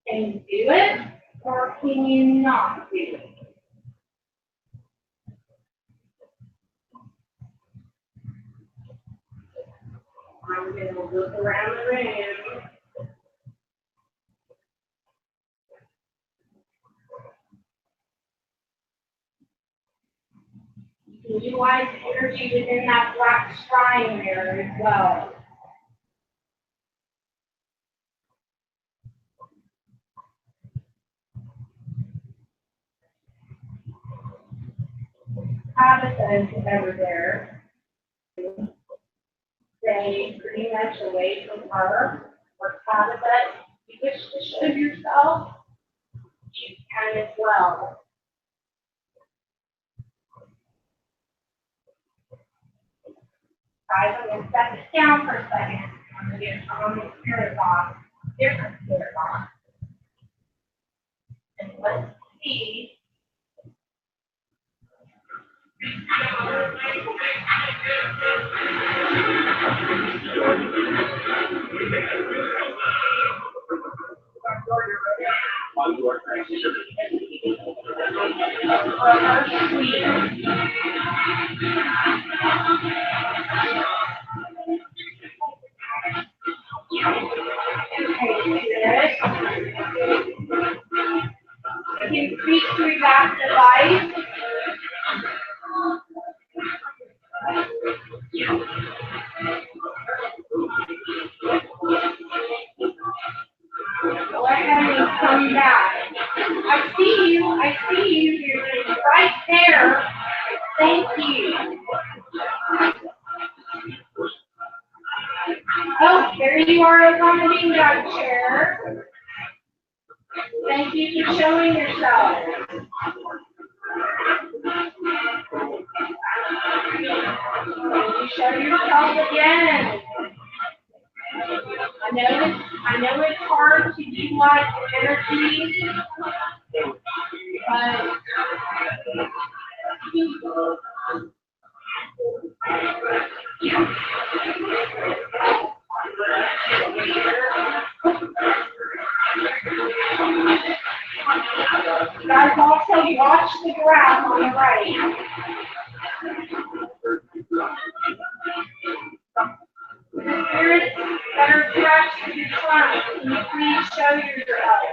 Can you do it? Or can you not do it? I'm going to look around the room. You can utilize energy within that black scrying mirror as well. Tabitha is over there. Stay pretty much away from her. Or Tabitha, if you wish to show yourself, you can as well. Guys, I'm going to set this down for a second. I'm going to get on the spirit box, different spirit box. And let's see. You can speak through that device. Go ahead and come back. I see you, you're right there. Thank you. Oh, there you are on the beanbag chair. Thank you for showing yourself. You show yourself again. I know it's hard to utilize energy, but Guys, also watch the graph on the right. The spirits that are attached to your trunk, can you please show yourself?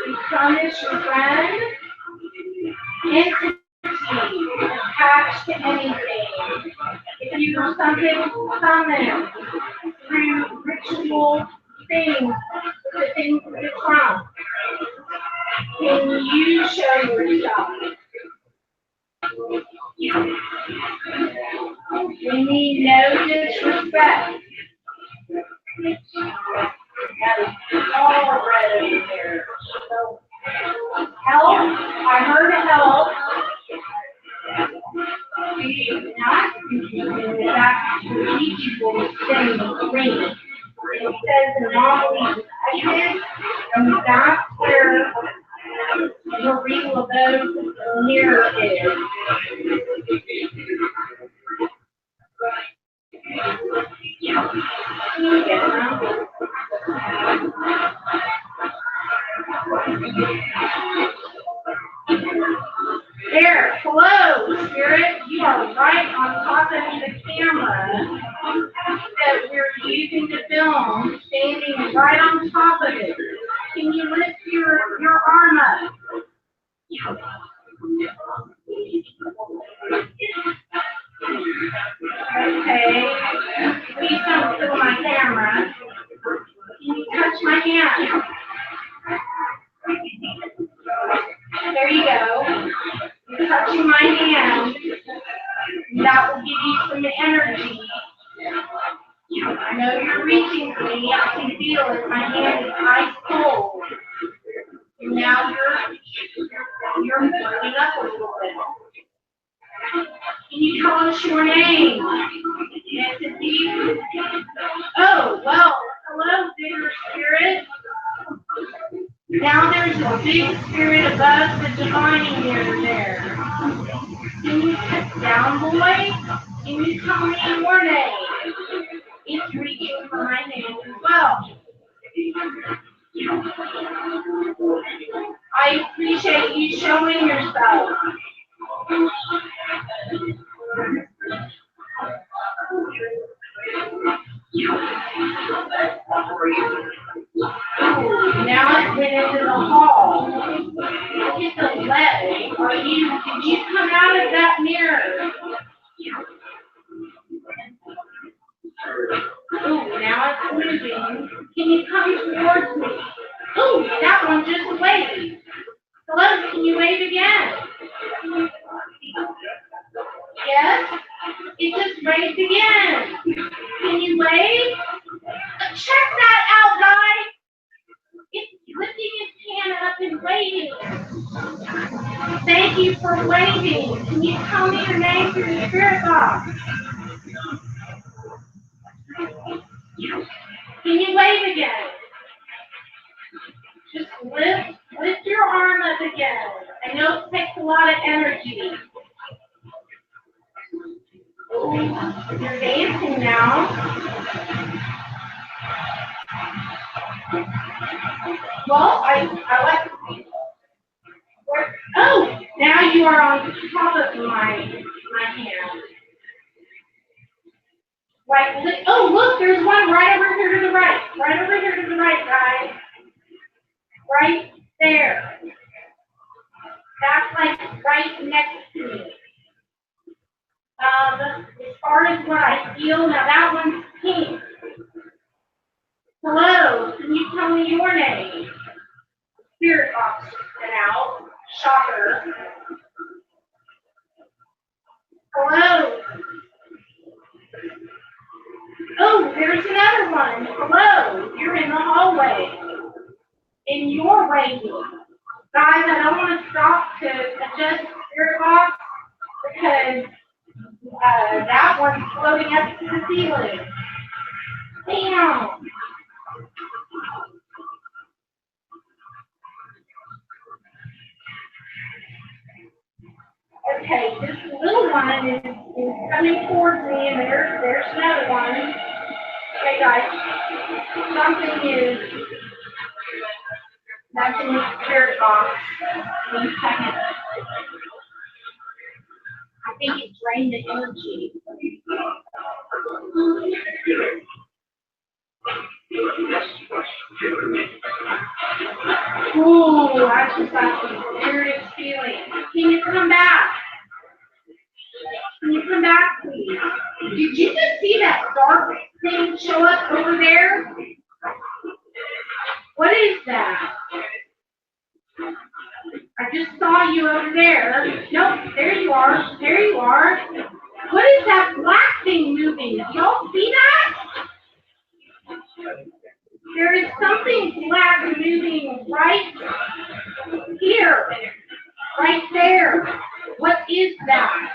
Replenish your friend. Entity attached to anything. If you do something summoned through ritual things, the things in the trunk, can you show yourself? We need no disrespect. That is all red over there. So, help. I heard help. We do not contribute back to reachable things green. It says anomalies affected, and that's where Marie Laveau mirror is. There, hello, Spirit. You are right on top of the camera that we're using to film, standing right on top of it. Can you lift your arm up? Okay. Please don't kill my camera. Can you touch my hand? There you go. You're touching my hand. That will give you some energy. I know you're reaching for me. I can feel it. My hand is ice cold. And now you're moving up a little bit. Can you tell us your name? Entity. Oh, well, hello, bigger spirit. Now there's a big spirit above the divining mirror there. Can you sit down, boy? Can you tell me your name? It's reaching for my name as well. I appreciate you showing yourself. Now it went into the hall. Look at the leg. Did you come out of that mirror? Ooh, now it's moving. Can you come towards me? Ooh, that one just waved. Hello, can you wave again? Yes? It just waved again. Can you wave? Check that out, guys. It's lifting its hand up and waving. Thank you for waving. Can you tell me your name through the spirit box? Can you wave again? Just lift your arm up again. I know it takes a lot of energy. You're dancing now. Well, I like. Oh, now you are on top of my hand. Right. Oh, look, there's one right over here to the right. Right over here to the right, guys. Right there. That's like right next to me. As far as what I feel, now that one's pink. Hello, can you tell me your name? Spirit box and out. Shocker. Hello. Oh, there's another one. Hello, you're in the hallway. And you're waiting. Guys, I don't want to stop to adjust the spirit box because that one's floating up to the ceiling. Damn. Okay, this little one is coming towards me, and there's another one. Okay, guys, something is That's in the spirit box. One second. I think it drained the energy. Ooh, I just got some serious feeling. Can you come back? Can you come back, please? Did you just see that dark thing show up over there? What is that? I just saw you over there. Nope, there you are. There you are. What is that black thing moving? Y'all see that? There is something black moving right here, right there. What is that?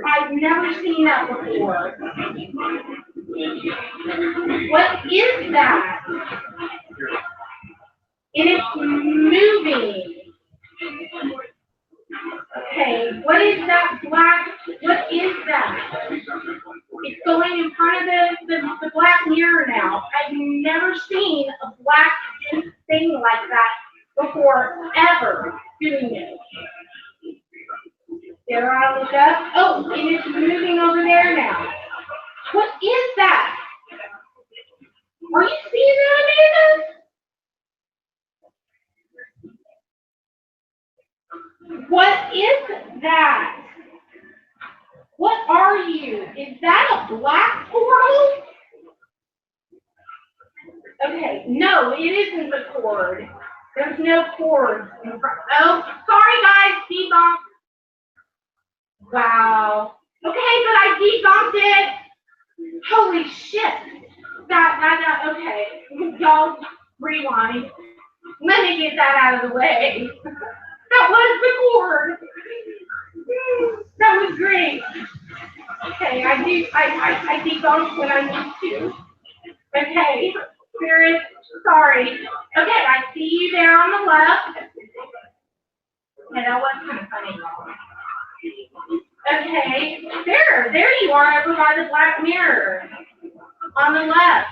I've never seen that before. What is that? And it's moving. Okay, what is that black? What is that? It's going in front of the black mirror now. I've never seen a black thing like that before, ever doing it. There I look up. Oh, and it's moving over there now. What is that? Are you seeing that, Amanda? What is that? What are you? Is that a black portal? Okay, no, it isn't the cord. There's no cord. Oh, sorry guys, debunked. Wow. Okay, but I debunked it. Holy shit. Okay. Y'all rewind. Let me get that out of the way. That was the cord. That was great. Okay, I debunked when I need to. Okay, Spirit, sorry. Okay, I see you there on the left. Okay, that was kind of funny. Okay, there you are over by the black mirror. On the left.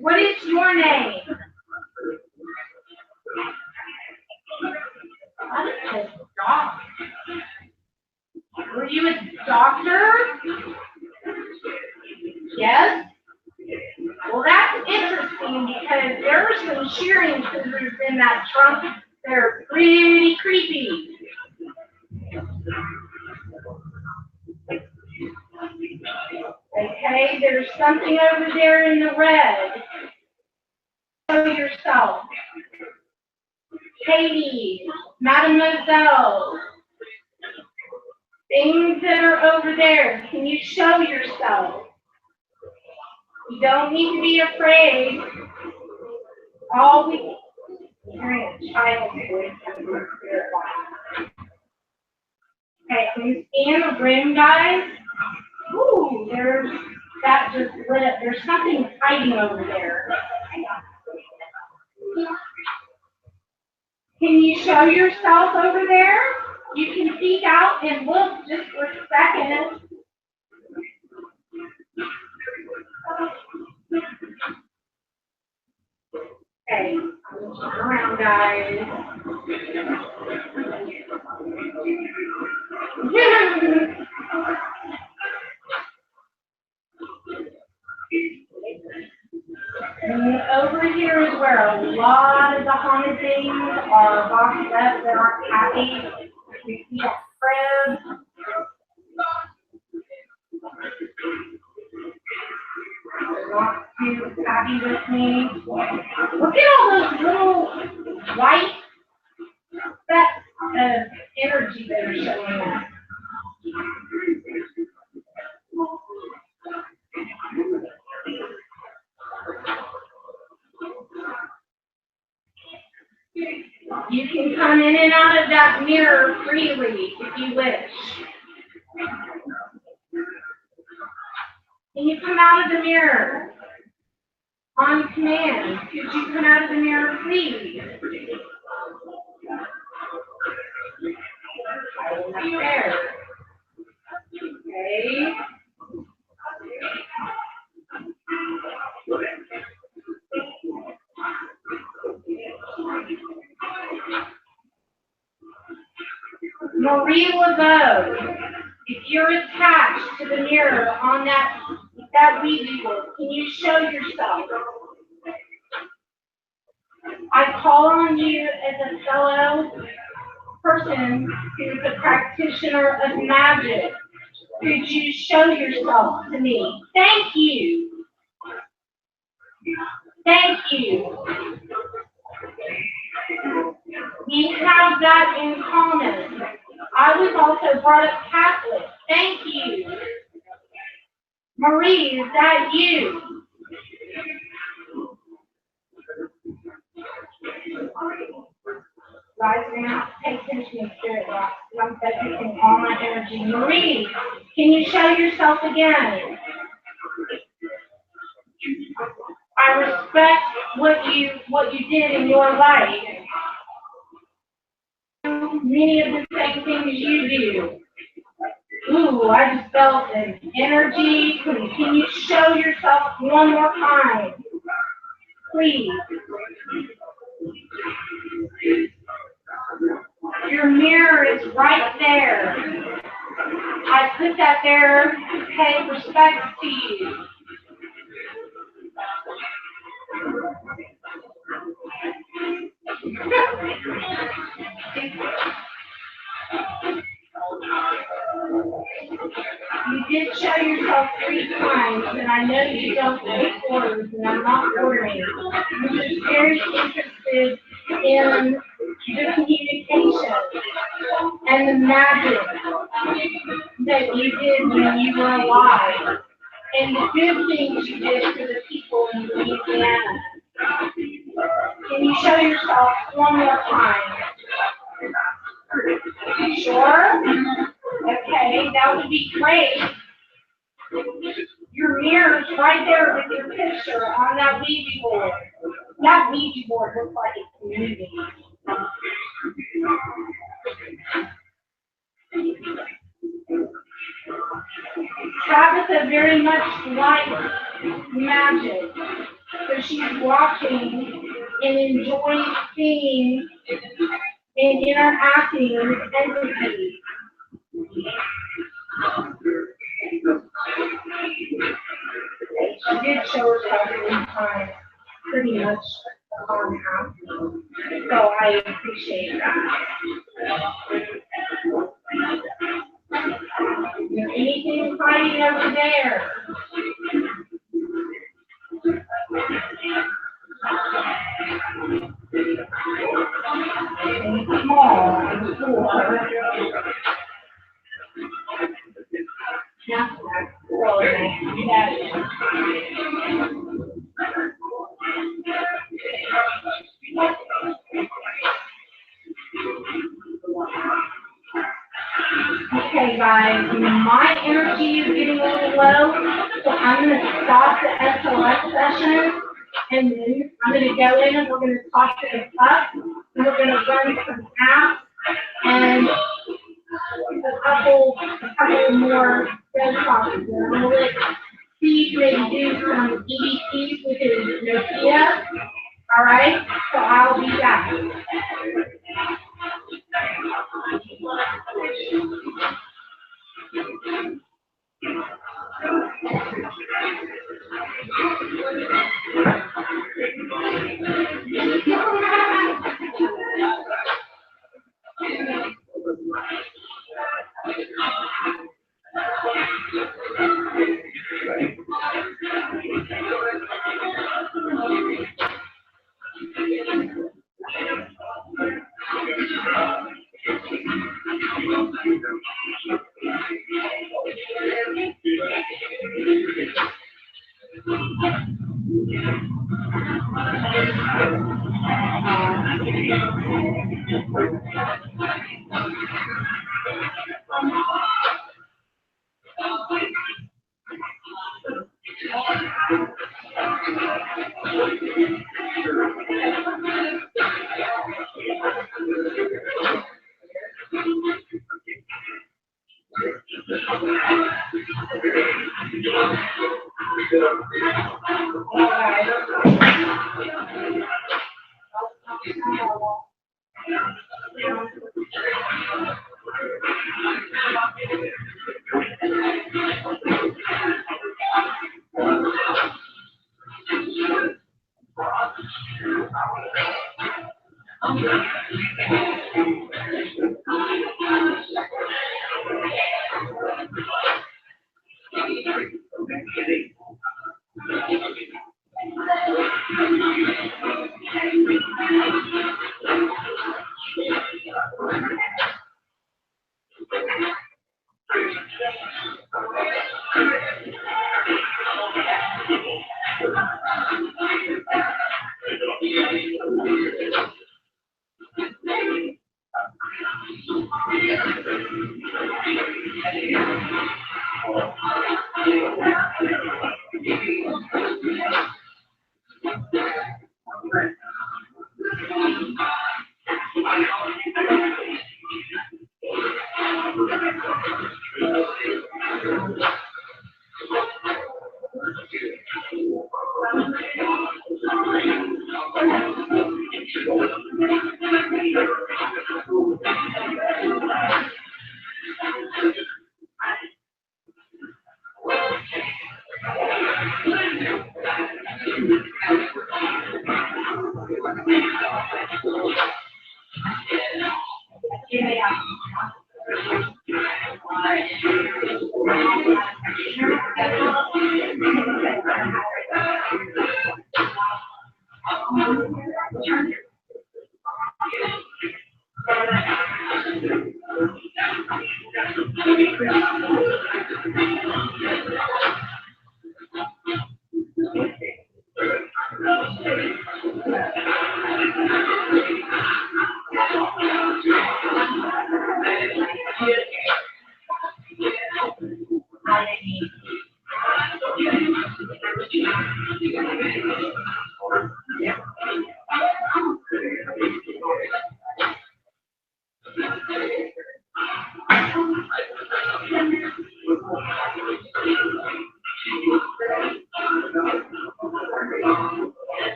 What is your name? What is this dog? Were you a doctor? Yes? Well, that's interesting because there are some shearing scissors in that trunk. They're pretty creepy. Okay, there's something over there in the red. Show yourself. Katie, Mademoiselle. Things that are over there. Can you show yourself? You don't need to be afraid. All we hearing a child's voice from the spirit box. Okay, I'm going to scan the room, guys. Ooh, that just lit up. There's something hiding over there. Can you show yourself over there? You can peek out and look just for a second. Okay, turn around, guys. And over here is where a lot of the haunted things are boxed up that aren't happy. We see that crib. They're not too happy with me. Look at all those little white specks of energy that are showing up. You can come in and out of that mirror freely if you wish. Can you come out of the mirror? On command, could you come out of the mirror, please? There. Okay. Marie Laveau, if you're attached to the mirror on that Ouija board, can you show yourself? I call on you as a fellow person who's a practitioner of magic. Could you show yourself to me? Thank you. Thank you. We have that in common. I was also brought up Catholic. Thank you. Marie, is that you? Guys, we're going to have to pay attention to spirit box. I'm focusing all my energy. Marie, can you show yourself again? I respect what you did in your life. Many of the same things you do. Ooh, I just felt an energy. Can you show yourself one more time? Please. Your mirror is right there. I put that there to pay respect to you. You did show yourself 3 times, and I know you don't take orders, and I'm not ordering. I'm just very interested in the communication and the magic that you did when you were alive, and the good things you did for the people in Louisiana. Can you show yourself one more time? Sure? Okay, that would be great. Your mirror's right there with your picture on that Ouija board. That Ouija board looks like it's moving. Tabitha very much likes magic, so she's watching and enjoying seeing and interacting with entities. She did show herself 3 times, pretty much on half. So I appreciate that. Is there anything hiding over there? Anything small on the floor? Okay, guys, my energy is getting a little low, so I'm going to stop the SOS session, and then I'm going to go in and we're going to talk to the puck, and we're going to run some apps and a couple more red boxes. I'm going to let Steve maybe do some EDCs with his Nokia. All right, so I'll be back.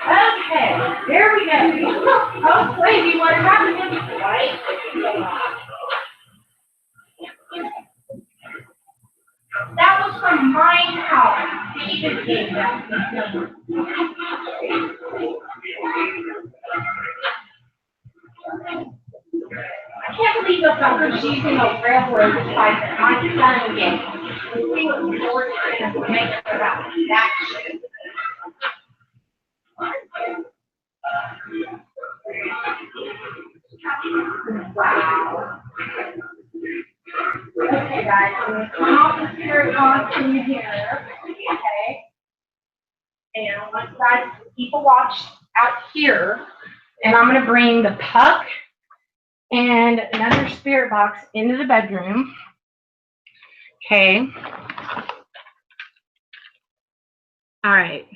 Okay, there we go. Oh, crazy, what happened? Right? That was from my house. David gave that to me. I can't believe the fucker's using a railroad tie that my son gave. He was torturing to make it about that shit. Wow. Okay, guys, I'm going to come off the spirit box in here. Okay. And I want you guys to keep a watch out here. And I'm going to bring the puck and another spirit box into the bedroom. Okay. All right.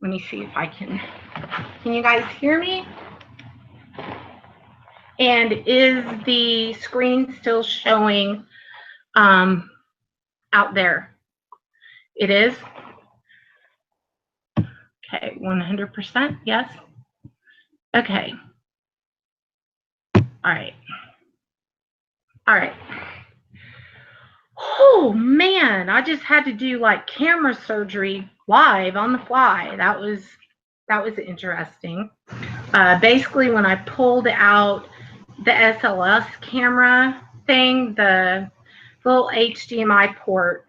Let me see if I can you guys hear me? And is the screen still showing out there? It is? Okay, 100%, yes? Okay. All right. All right. Oh man, I just had to do like camera surgery live on the fly. That was interesting. Basically, when I pulled out the SLS camera thing, the little HDMI port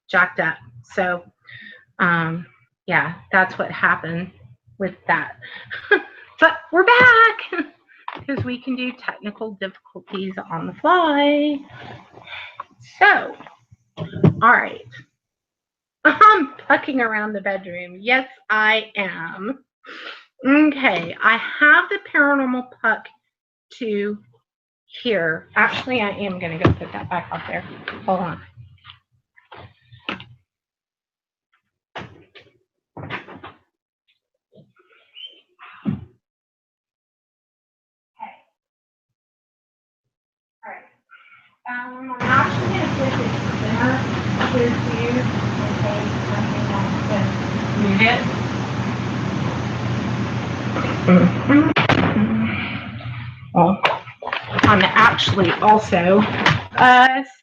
jacked up. So yeah, that's what happened with that. But we're back because we can do technical difficulties on the fly. So, all right. I'm pucking around the bedroom. Yes, I am. Okay, I have the Paranormal Puck to here. Actually, I am going to go put that back out there. Hold on. I'm actually going to put this center here for you in case something wants to move it. Well, I'm actually also,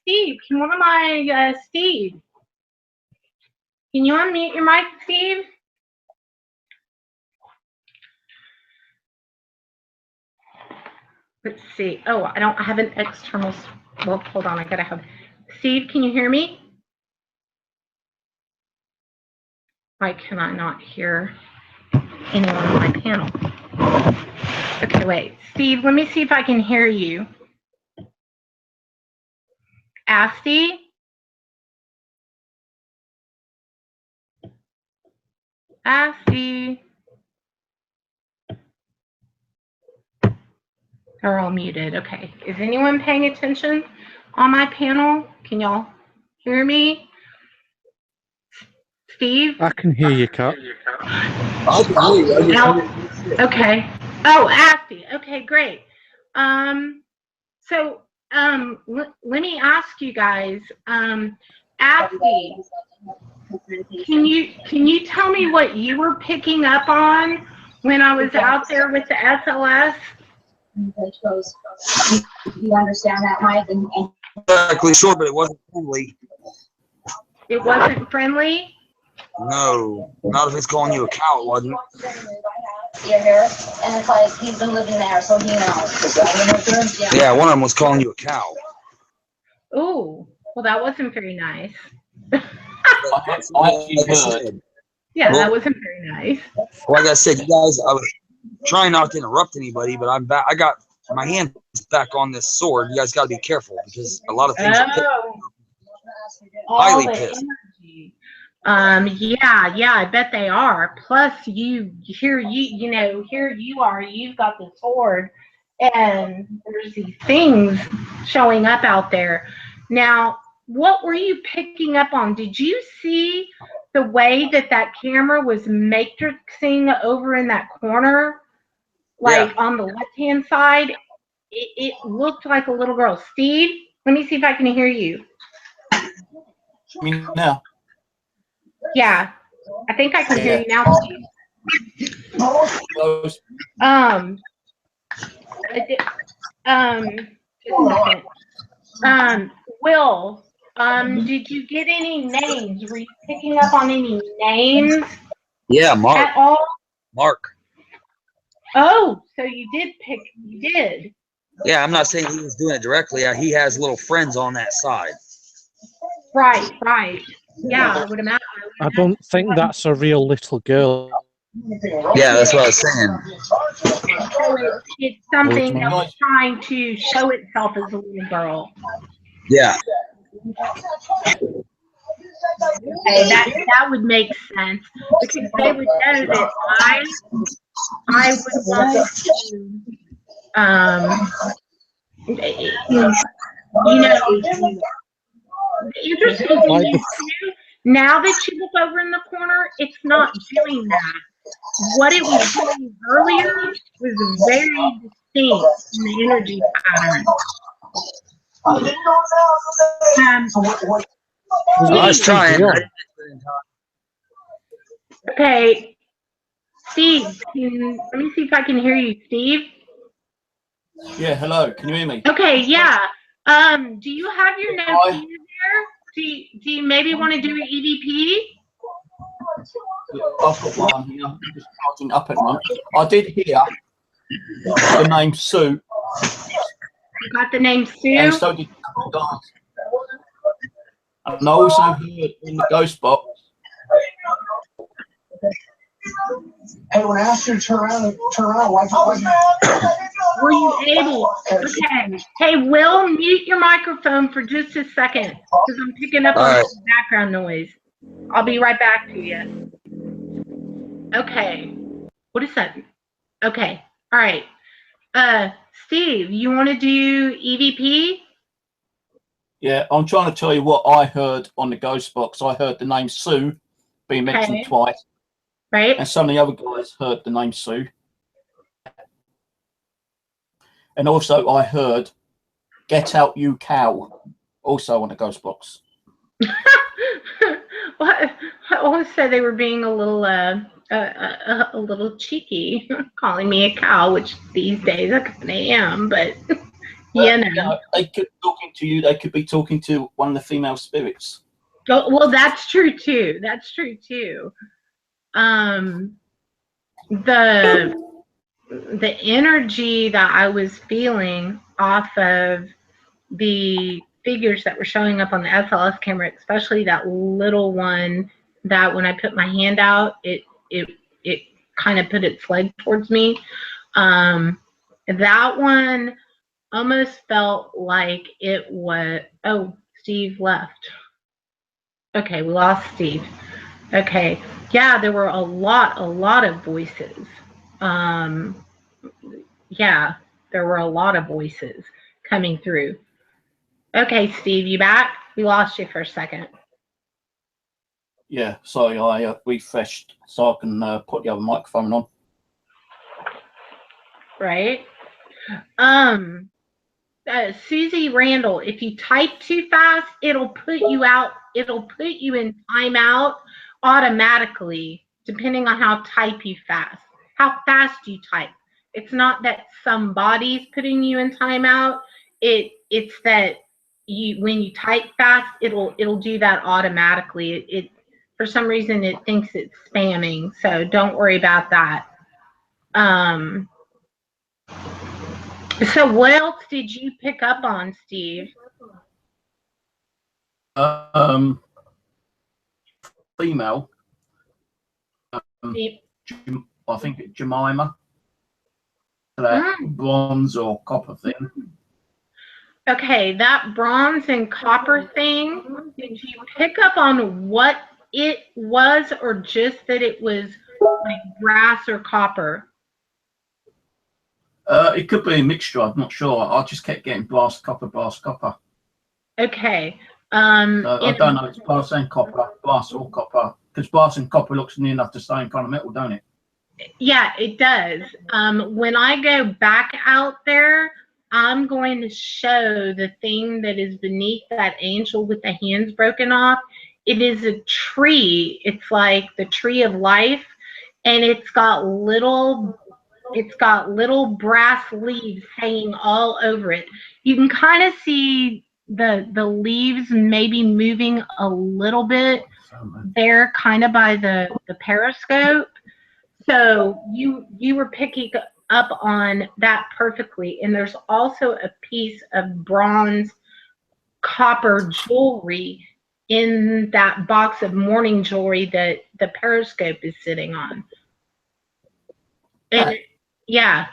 Steve, can one of my, Steve, can you unmute your mic, Steve? Let's see. Oh, I don't have an external. Well, hold on. I gotta have. Steve, can you hear me? Why can I not hear anyone on my panel? Okay, wait. Steve, let me see if I can hear you. Asti? Asti? They're all muted. Okay. Is anyone paying attention on my panel? Can y'all hear me? Steve? I can hear you, Kat. Okay. Oh, Asti. Okay, great. So let me ask you guys, Asti, can you tell me what you were picking up on when I was out there with the SLS? You understand that, Mike? Exactly sure, but it wasn't friendly. It wasn't friendly? No, not if it's calling you a cow. It wasn't. You're here, and it's like he's been living there, so he knows. Yeah, one of them was calling you a cow. Oh, well, that wasn't very nice. I actually heard. Yeah, that wasn't very nice. Like I said, you guys, I was trying not to interrupt anybody, but I'm back. I got my hand back on this sword. You guys got to be careful because a lot of things are highly pissed. Yeah, I bet they are. Plus, here you are. You've got the sword, and there's these things showing up out there. Now, what were you picking up on? Did you see the way that camera was matrixing over in that corner, like on the left-hand side? It looked like a little girl. Steve, let me see if I can hear you. Me now. Yeah, I think I can hear you now, Steve. Just a second. Will, did you get any names? Were you picking up on any names? Yeah, Mark. At all? Mark. Oh, so you did. Yeah, I'm not saying he was doing it directly. He has little friends on that side. Right. Yeah, I would imagine. I don't think that's a real little girl. Yeah, that's what I was saying. So it's something that was trying to show itself as a little girl. Yeah. Okay, that would make sense because they would know that I would want to the interesting thing is too, now that you look over in the corner, it's not doing that. What it was doing earlier was very distinct in the energy pattern. I was trying. Okay, Steve, let me see if I can hear you, Steve. Yeah, hello. Can you hear me? Okay, yeah. Do you have your notes here? Do you maybe want to do an EVP? I've got one here. I'm just charging up at the moment. I did hear the name Sue. You got the name Sue? And so did the guys. And I also heard in the ghost box. Hey, when I asked you to turn around, why Were you able? Okay. Hey, Will, mute your microphone for just a second because I'm picking up on some background noise. I'll be right back to you. Okay. What is that? Okay. All right. Steve, you want to do EVP? Yeah, I'm trying to tell you what I heard on the ghost box. I heard the name Sue being mentioned twice. Right. And some of the other guys heard the name Sue. And also I heard "Get Out You Cow" also on the ghost box. Well, I always said they were being a little cheeky, calling me a cow, which these days I kind of am, but Well, you know. They could be talking to you. They could be talking to one of the female spirits. Oh, well, that's true too. That's true too. The energy that I was feeling off of the figures that were showing up on the SLS camera, especially that little one that when I put my hand out, it kind of put its leg towards me. That one almost felt like it was, oh, Steve left. Okay, we lost Steve. Okay. Yeah, there were a lot of voices. Yeah, there were a lot of voices coming through. Okay, Steve, you back? We lost you for a second. Yeah, sorry, I refreshed so I can put the other microphone on. Right. Susie Randall, if you type too fast, it'll put you out. It'll put you in timeout automatically, depending on how fast you type. It's not that somebody's putting you in timeout. It's that when you type fast, it'll do that automatically. It for some reason it thinks it's spamming, so don't worry about that. So what else did you pick up on, Steve? Female. I think Jemima. That bronze or copper thing. Okay, that bronze and copper thing, did you pick up on what it was or just that it was like brass or copper? It could be a mixture. I'm not sure. I just kept getting brass, copper, brass, copper. Okay. I don't know. It's brass and copper, brass or copper, because brass and copper looks near enough the same kind of metal, don't it? Yeah, it does. When I go back out there, I'm going to show the thing that is beneath that angel with the hands broken off. It is a tree. It's like the tree of life, and it's got little brass leaves hanging all over it. You can kind of see the leaves maybe moving a little bit there, kind of by the periscope. So you were picking up on that perfectly. And there's also a piece of bronze copper jewelry in that box of mourning jewelry that the periscope is sitting on. And yeah.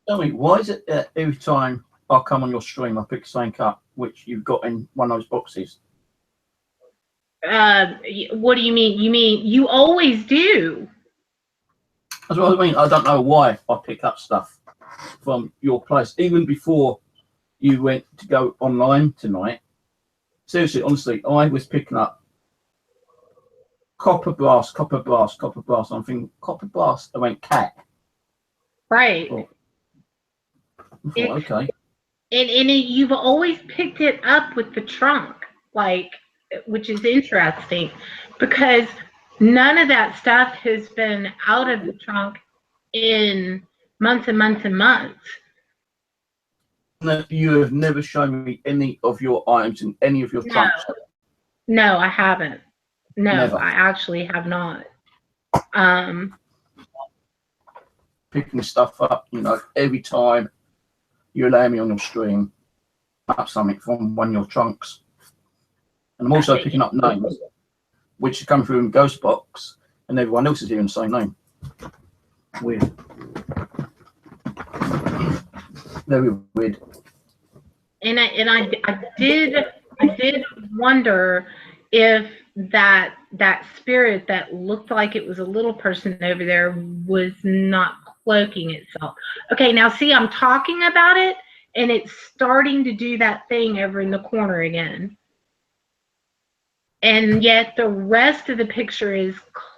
Tell me, why is it that every time I come on your stream, I pick something up which you've got in one of those boxes? What do you mean? You mean you always do? That's what I mean. I don't know why I pick up stuff from your place, even before you went to go online tonight. Seriously, honestly, I was picking up copper brass, copper brass, copper brass. I'm thinking copper brass. I went cat. Right. I thought, okay. And you've always picked it up with the trunk, like, which is interesting because none of that stuff has been out of the trunk in months and months and months. you have never shown me any of your items in any of your No. trunks. No, I haven't. No, Never. I actually have not. Picking stuff up, you know, every time you allow me on your stream, up something from one of your trunks. And I'm also picking up names, which come through in Ghost Box, and everyone else is hearing the same name. Weird. Very weird. And I did wonder if that spirit that looked like it was a little person over there was not cloaking itself. Okay, now see, I'm talking about it, and it's starting to do that thing over in the corner again. And yet the rest of the picture is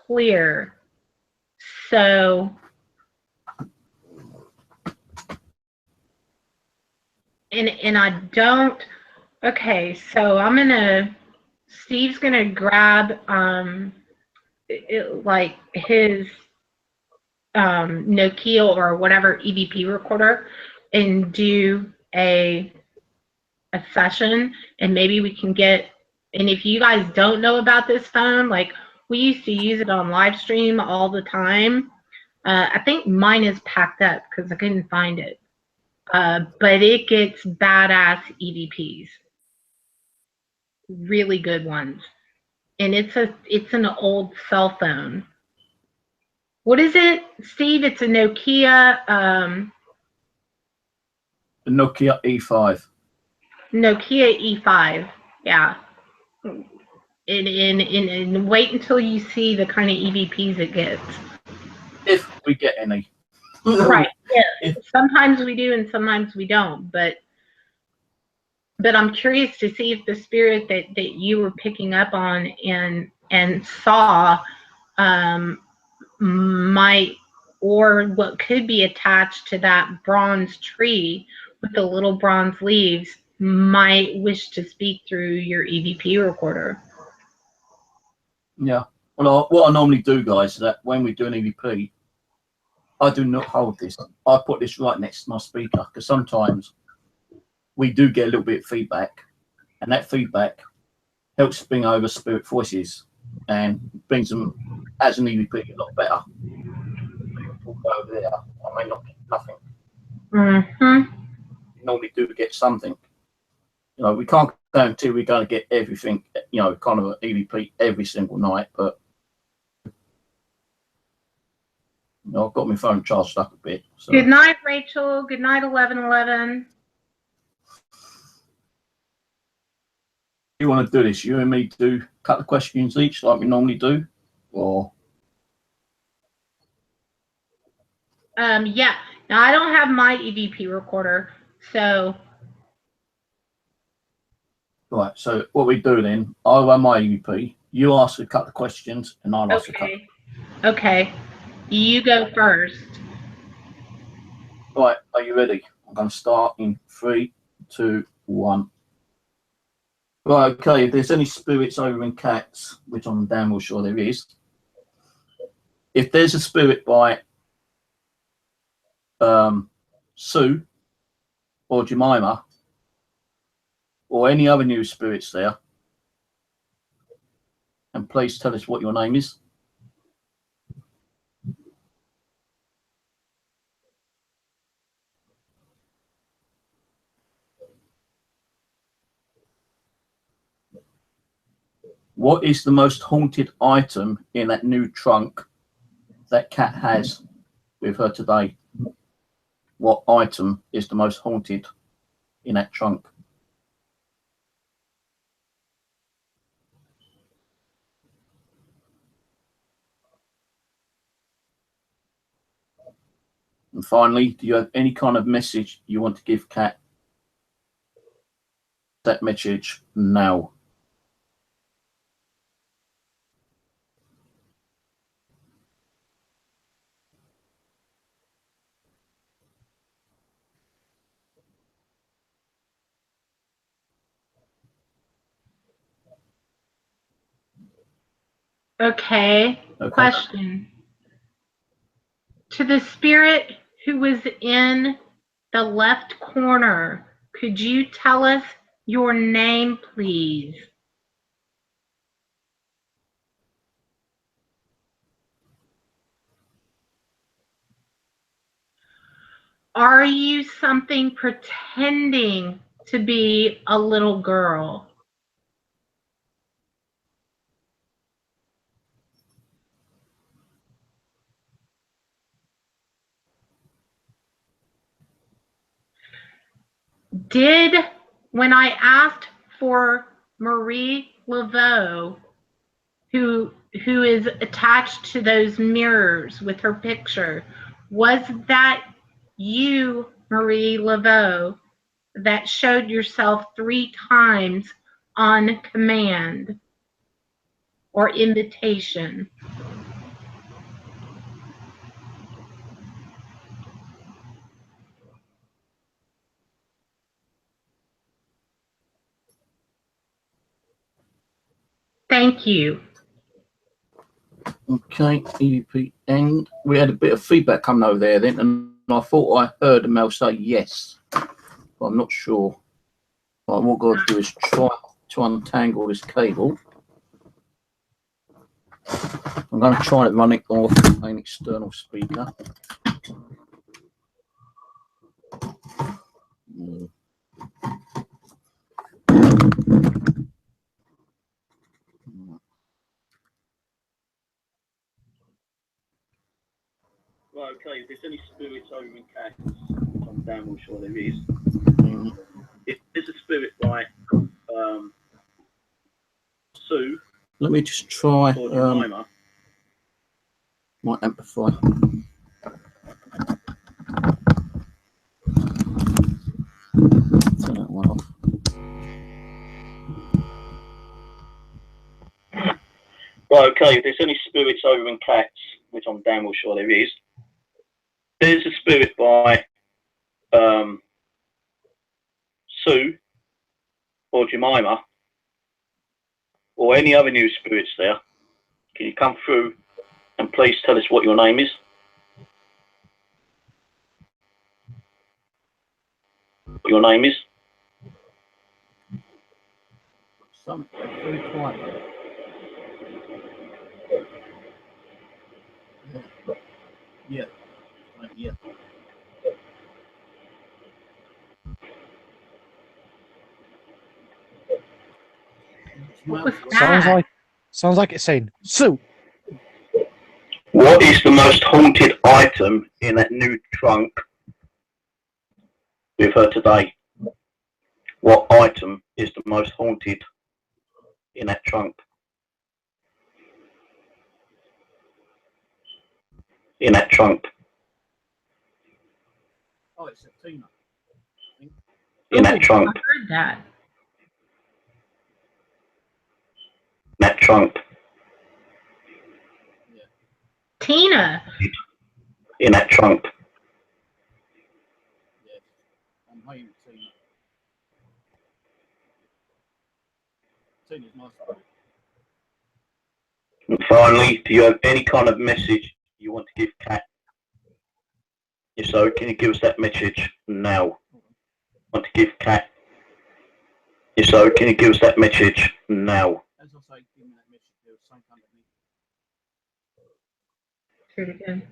clear. So and I don't. Okay, so Steve's gonna grab like his Nokia or whatever EVP recorder and do a session, and maybe we can get. And if you guys don't know about this phone, like we used to use it on live stream all the time. I think mine is packed up because I couldn't find it. But it gets badass EVPs, really good ones, and it's an old cell phone. What is it, Steve? It's a Nokia. The Nokia E5. Nokia E5. Yeah. And wait until you see the kind of EVPs it gets. If we get any. Right. Yeah. Sometimes we do and sometimes we don't. But I'm curious to see if the spirit that you were picking up on and saw might, or what could be attached to that bronze tree with the little bronze leaves, might wish to speak through your EVP recorder. Yeah. Well, what I normally do, guys, is that when we do an EVP, I do not hold this. I put this right next to my speaker because sometimes we do get a little bit of feedback, and that feedback helps bring over spirit voices and brings them as an EVP a lot better. Over there, I may not get nothing. Mm-hmm. You normally do get something. You know, we can't guarantee we're going to get everything, you know, kind of an EVP every single night, but you know, I've got my phone charged up a bit. So. Good night, Rachel. Good night, 1111. You want to do this? You and me do a couple of questions each, like we normally do, or? Yeah. Now I don't have my EVP recorder, so. Right. So what we do then? I run my EVP. You ask a couple of questions, and I'll ask a couple. Okay. You go first. Right. Are you ready? I'm going to start in 3, 2, 1. Right. Okay. If there's any spirits over in cats, which I'm damn well sure there is. If there's a spirit by Sue or Jemima or any other new spirits there, and please tell us what your name is. What is the most haunted item in that new trunk that Kat has with her today? What item is the most haunted in that trunk? And finally, do you have any kind of message you want to give Kat? That message now. Okay. Question. To the spirit who was in the left corner could you tell us your name, please? Are you something pretending to be a little girl? Did, when I asked for Marie Laveau, who is attached to those mirrors with her picture, was that you, Marie Laveau, that showed yourself 3 times on command or invitation? Thank you. Okay, EVP, and we had a bit of feedback coming over there then, and I thought I heard Mel say yes, but I'm not sure. Right, what I've got to do is try to untangle this cable. I'm going to try to run it off an external speaker. Right, okay, if there's any spirits over in cats, I'm damn well sure there is. If there's a spirit by Sue, let me just try my amplifier. Turn that one off. Right, okay, if there's any spirits over in cats, which I'm damn well sure there is, there's a spirit by Sue or Jemima or any other new spirits there. Can you come through and please tell us what your name is? What your name is? Some very quiet. Yeah. Yeah. What was that? Sounds like it's saying Sue. What is the most haunted item in that new trunk with her today? What item is the most haunted in that trunk? In that trunk. Oh, it's a Tina. In that trunk. I heard that. That trunk. Yeah. Tina. In that trunk. Yes. I'm home, Tina. Tina's my story. And finally, do you have any kind of message you want to give Kat? If so, can you give us that message now? Want to give Kat? If so, can you give us that message now? As I say, give me that message. There was some kind of Say it again.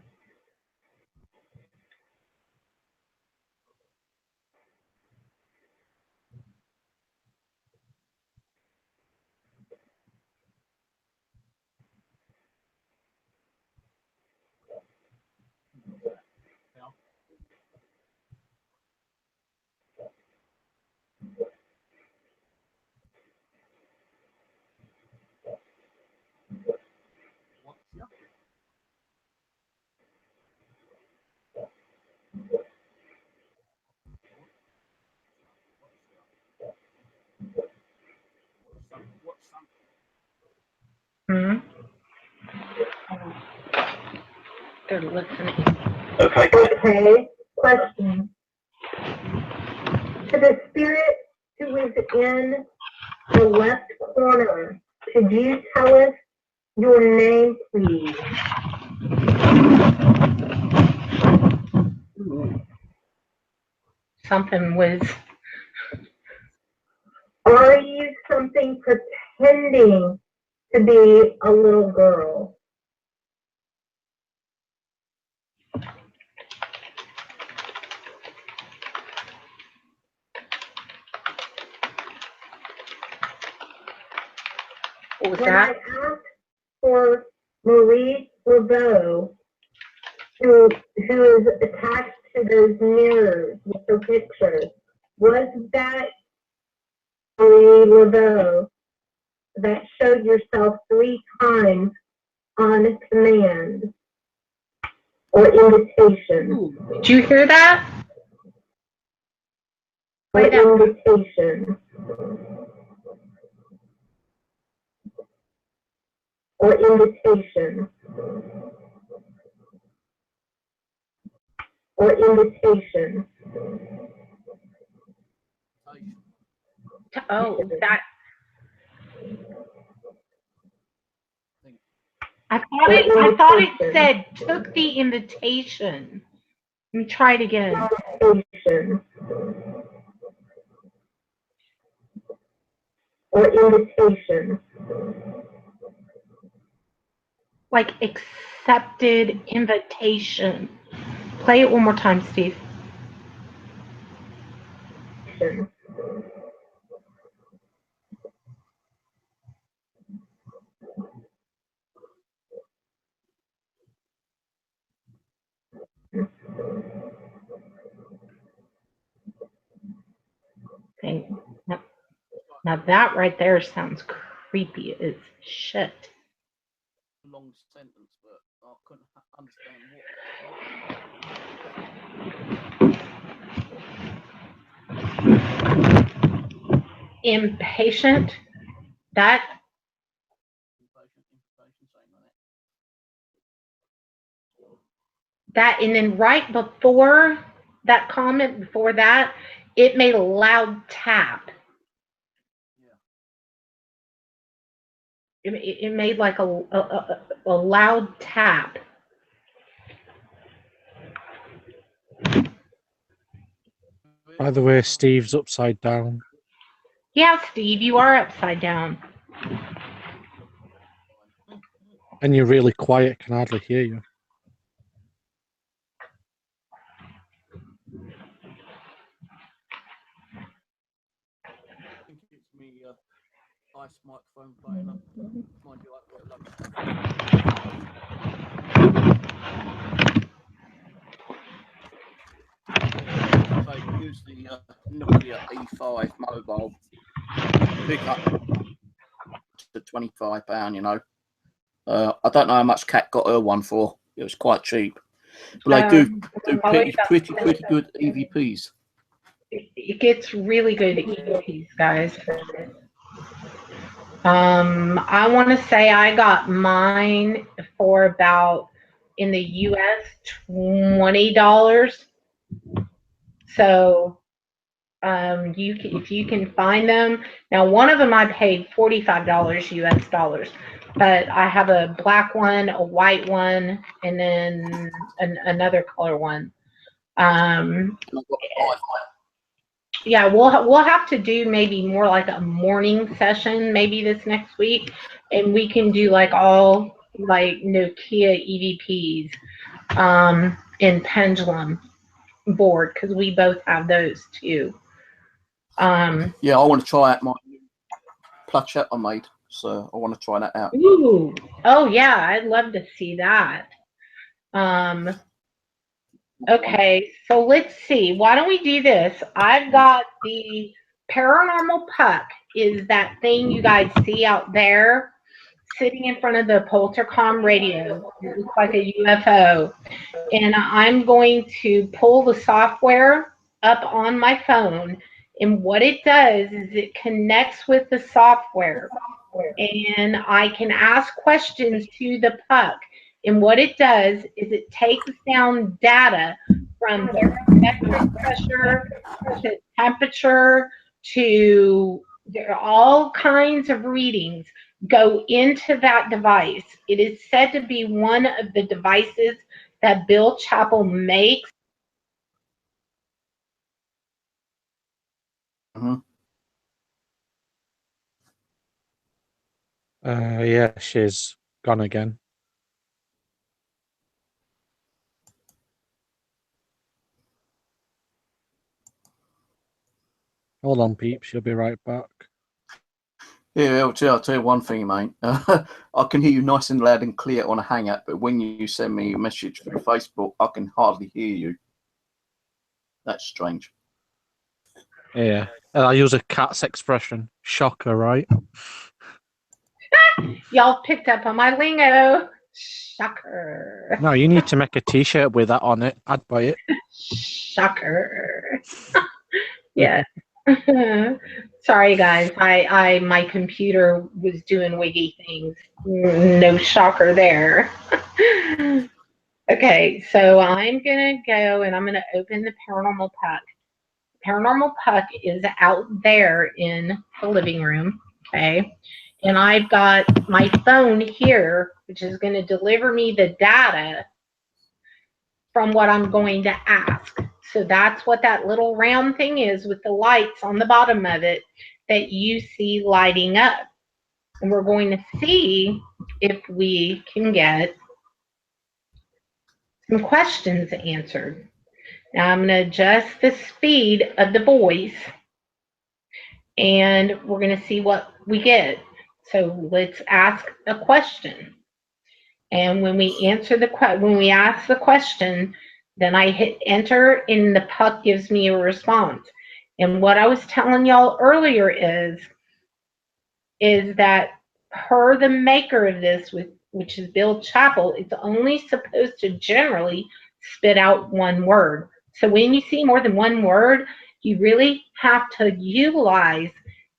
They're listening. Okay. Okay, question. To the spirit who is in the left corner, could you tell us your name, please? Something was Are you something pretending to be a little girl? What was When I that? asked for Marie Laveau, who is attached to those mirrors with her picture, was that Marie Laveau that showed yourself 3 times on command or invitation? Ooh, did you hear that? Or Play that. invitation. Or invitation. Or invitation. Oh, that. I thought it said took the invitation. Let me try it again. Invitation. Or invitation. Like accepted invitation. Play it one more time, Steve. Okay. Now that right there sounds creepy as shit. Long sentence, but I couldn't understand what. Impatient. That. That, and then right before that comment, before that, it made a loud tap. It made like a loud tap. By the way, Steve's upside down. Yeah, Steve, you are upside down. And you're really quiet, can hardly hear you. I think it's me ice microphone playing up. Mind you, I've got so use the Nokia E5 mobile pick up to £25, you know. I don't know how much Kat got her one for. It was quite cheap. But they do pretty good EVPs. It gets really good EVPs, guys. I want to say I got mine for about, in the US, $20. So if you can find them. Now, one of them I paid $45 US dollars, but I have a black one, a white one, and then another color one. Yeah, we'll have to do maybe more like a morning session maybe this next week, and we can do like all like Nokia EVPs in pendulum board, because we both have those too. Yeah, I want to try out my plushette I made, so I want to try that out. Ooh, oh yeah, I'd love to see that. Okay, so let's see. Why don't we do this? I've got the Paranormal Puck, is that thing you guys see out there sitting in front of the Poltercom radio. It looks like a UFO. And I'm going to pull the software up on my phone. And what it does is it connects with the software. And I can ask questions to the puck. And what it does is it takes down data from barometric pressure to temperature to all kinds of readings go into that device. It is said to be one of the devices that Bill Chappell makes. Yeah, she's gone again. Hold on, peeps. She'll be right back. Yeah, I'll tell you one thing, mate. I can hear you nice and loud and clear on a hangout, but when you send me a message through Facebook, I can hardly hear you. That's strange. Yeah. I use a cat's expression. Shocker, right? Y'all picked up on my lingo. Shocker. No, you need to make a t-shirt with that on it. I'd buy it. Shocker. Yeah. Sorry, guys. My computer was doing wiggy things. No shocker there. Okay, so I'm gonna go and I'm gonna open the Paranormal Puck. Paranormal Puck is out there in the living room. Okay. And I've got my phone here, which is going to deliver me the data from what I'm going to ask. So that's what that little round thing is with the lights on the bottom of it that you see lighting up. And we're going to see if we can get some questions answered. Now I'm going to adjust the speed of the voice and we're going to see what we get. So let's ask a question. And when we ask the question, then I hit enter and the puck gives me a response. And what I was telling y'all earlier is that per the maker of this, which is Bill Chappell, it's only supposed to generally spit out one word. So when you see more than one word, you really have to utilize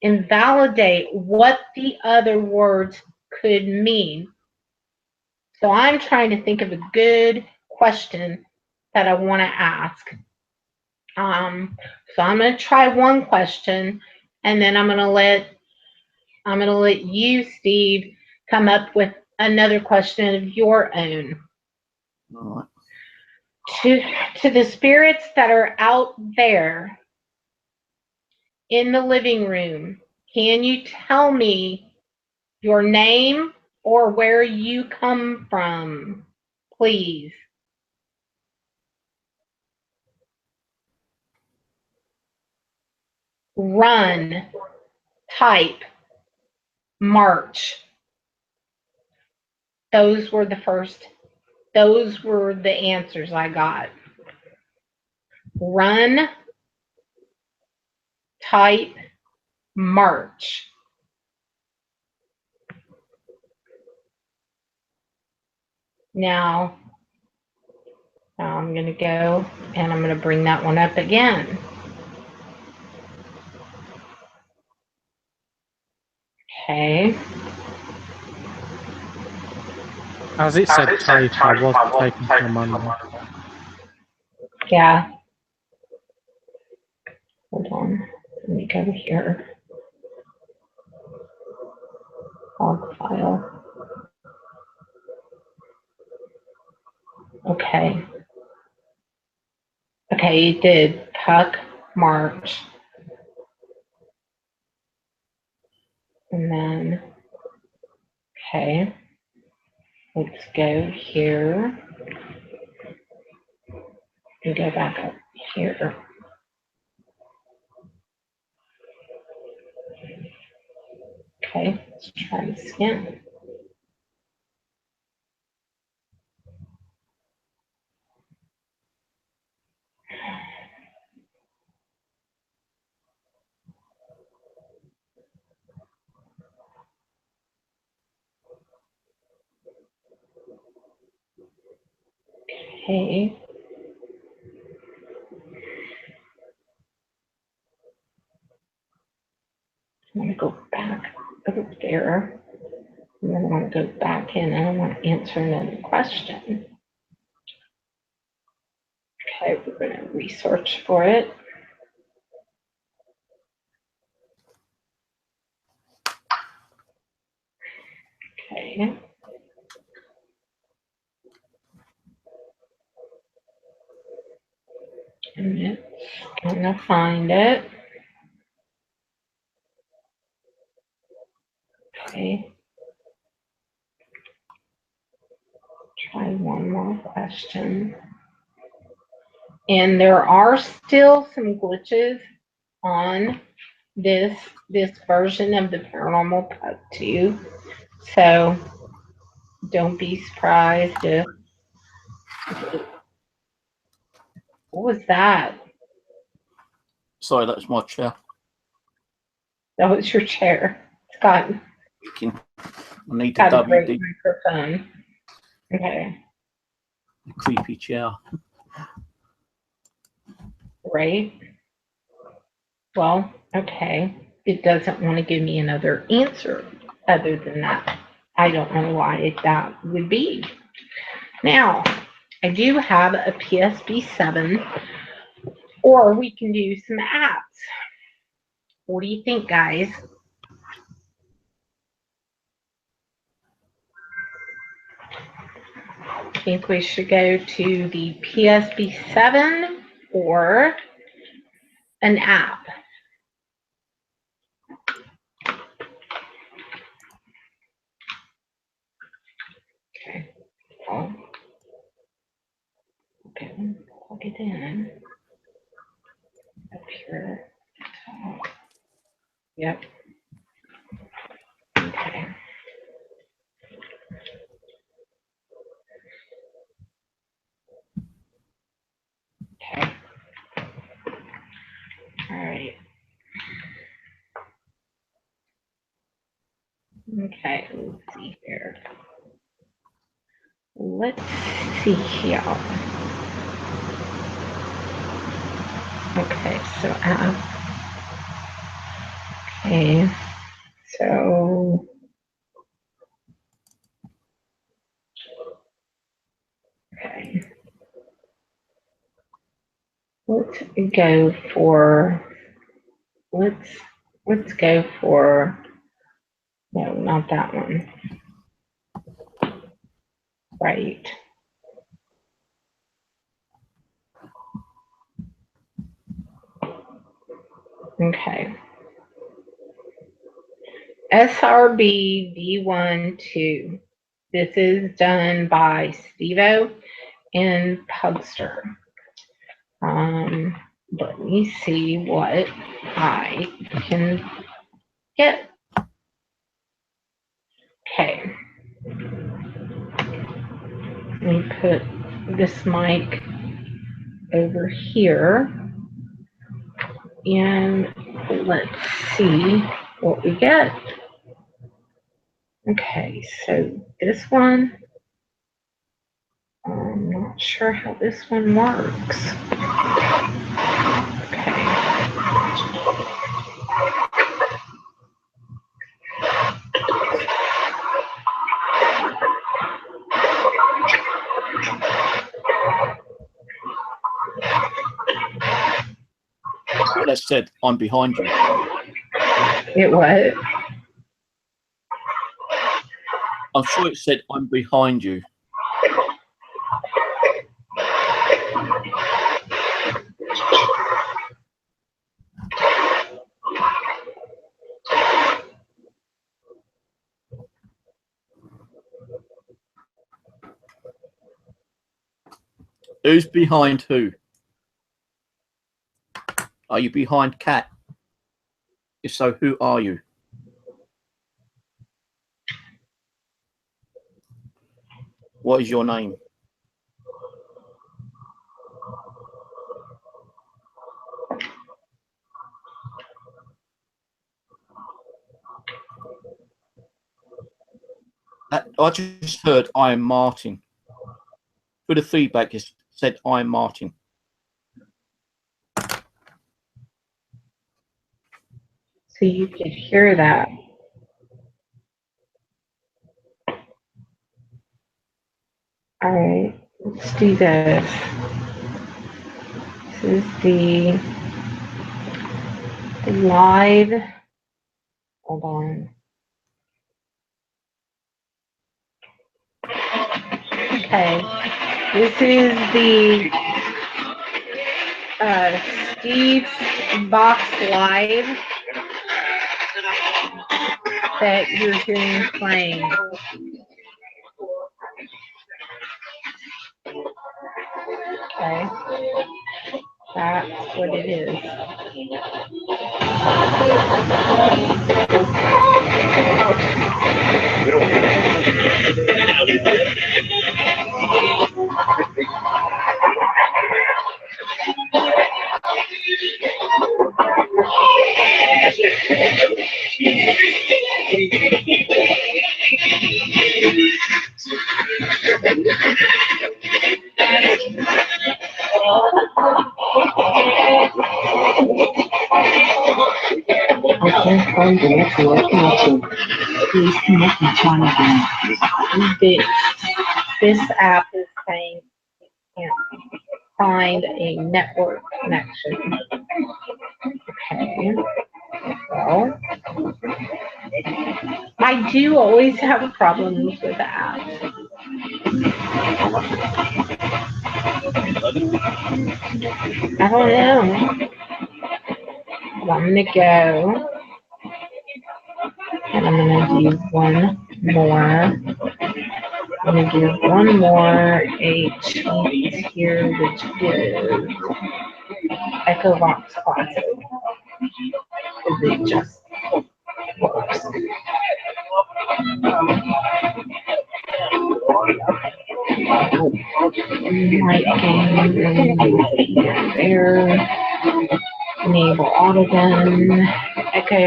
and validate what the other words could mean. So I'm trying to think of a good question that I want to ask. So I'm going to try one question, and then I'm going to let you, Steve, come up with another question of your own. All right. To the spirits that are out there in the living room, can you tell me your name or where you come from, please? Run, type, march. Those were the answers I got. Run, type, march. Now I'm going to go and I'm going to bring that one up again. Okay. As it said type, I was typing to Amanda. Yeah. Hold on. Let me go here. Log file. Okay. Okay, you did. Puck, march. And then, okay. Let's go here. And go back up here. Okay, let's try this again. Okay. I'm going to go back over there. And then I want to go back in and I want to answer another question. Okay, we're going to research for it. Okay. And it's going to find it. Okay. Try one more question. And there are still some glitches on this version of the Paranormal Puck 2. So don't be surprised if. What was that? Sorry, that was my chair. That was your chair. It's got I need the a great WD microphone. Okay. creepy chair. Right. Well, okay. It doesn't want to give me another answer other than that. I don't know why that would be. Now, I do have a PSP 7, or we can do some apps. What do you think, guys? I think we should go to the PSP 7 or an app. Okay. Oh. Okay, plug it in. Up here. Yep. Okay. Okay. All right. Okay, let's see here. Let's see here. Okay, so okay, so okay. Let's go for let's go for no, not that one. Right. Okay. SRB V12. This is done by Stevo and Pugster. Let me see what I can get. Okay. Let me put this mic over here and let's see what we get. Okay, so this one, I'm not sure how this one works. Okay. That said, I'm behind you. It what? I'm sure it said I'm behind you. Who's behind who? Are you behind Cat? If so, who are you? What is your name? I just heard I am Martin. For the feedback, it said I am Martin. So you could hear that. All right, let's do this. This is the live. Hold on. Okay, this is the Steve's Box Live that you're hearing playing. Okay. That's what it is. I can't find the network connection. Please connect and try again. This app is saying can't find a network connection. Okay. Well, I do always have problems with the app. I don't know. But I'm gonna go, and I'm gonna do one more. I'm gonna do one more H here, which is Echo Box Classic. Because it just works. Light game there. Enable autogun, echo,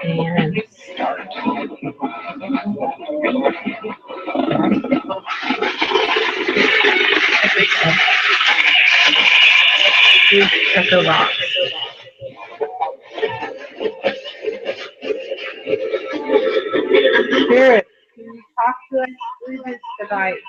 and start. Echo box. Spirit, can you talk to us through this device?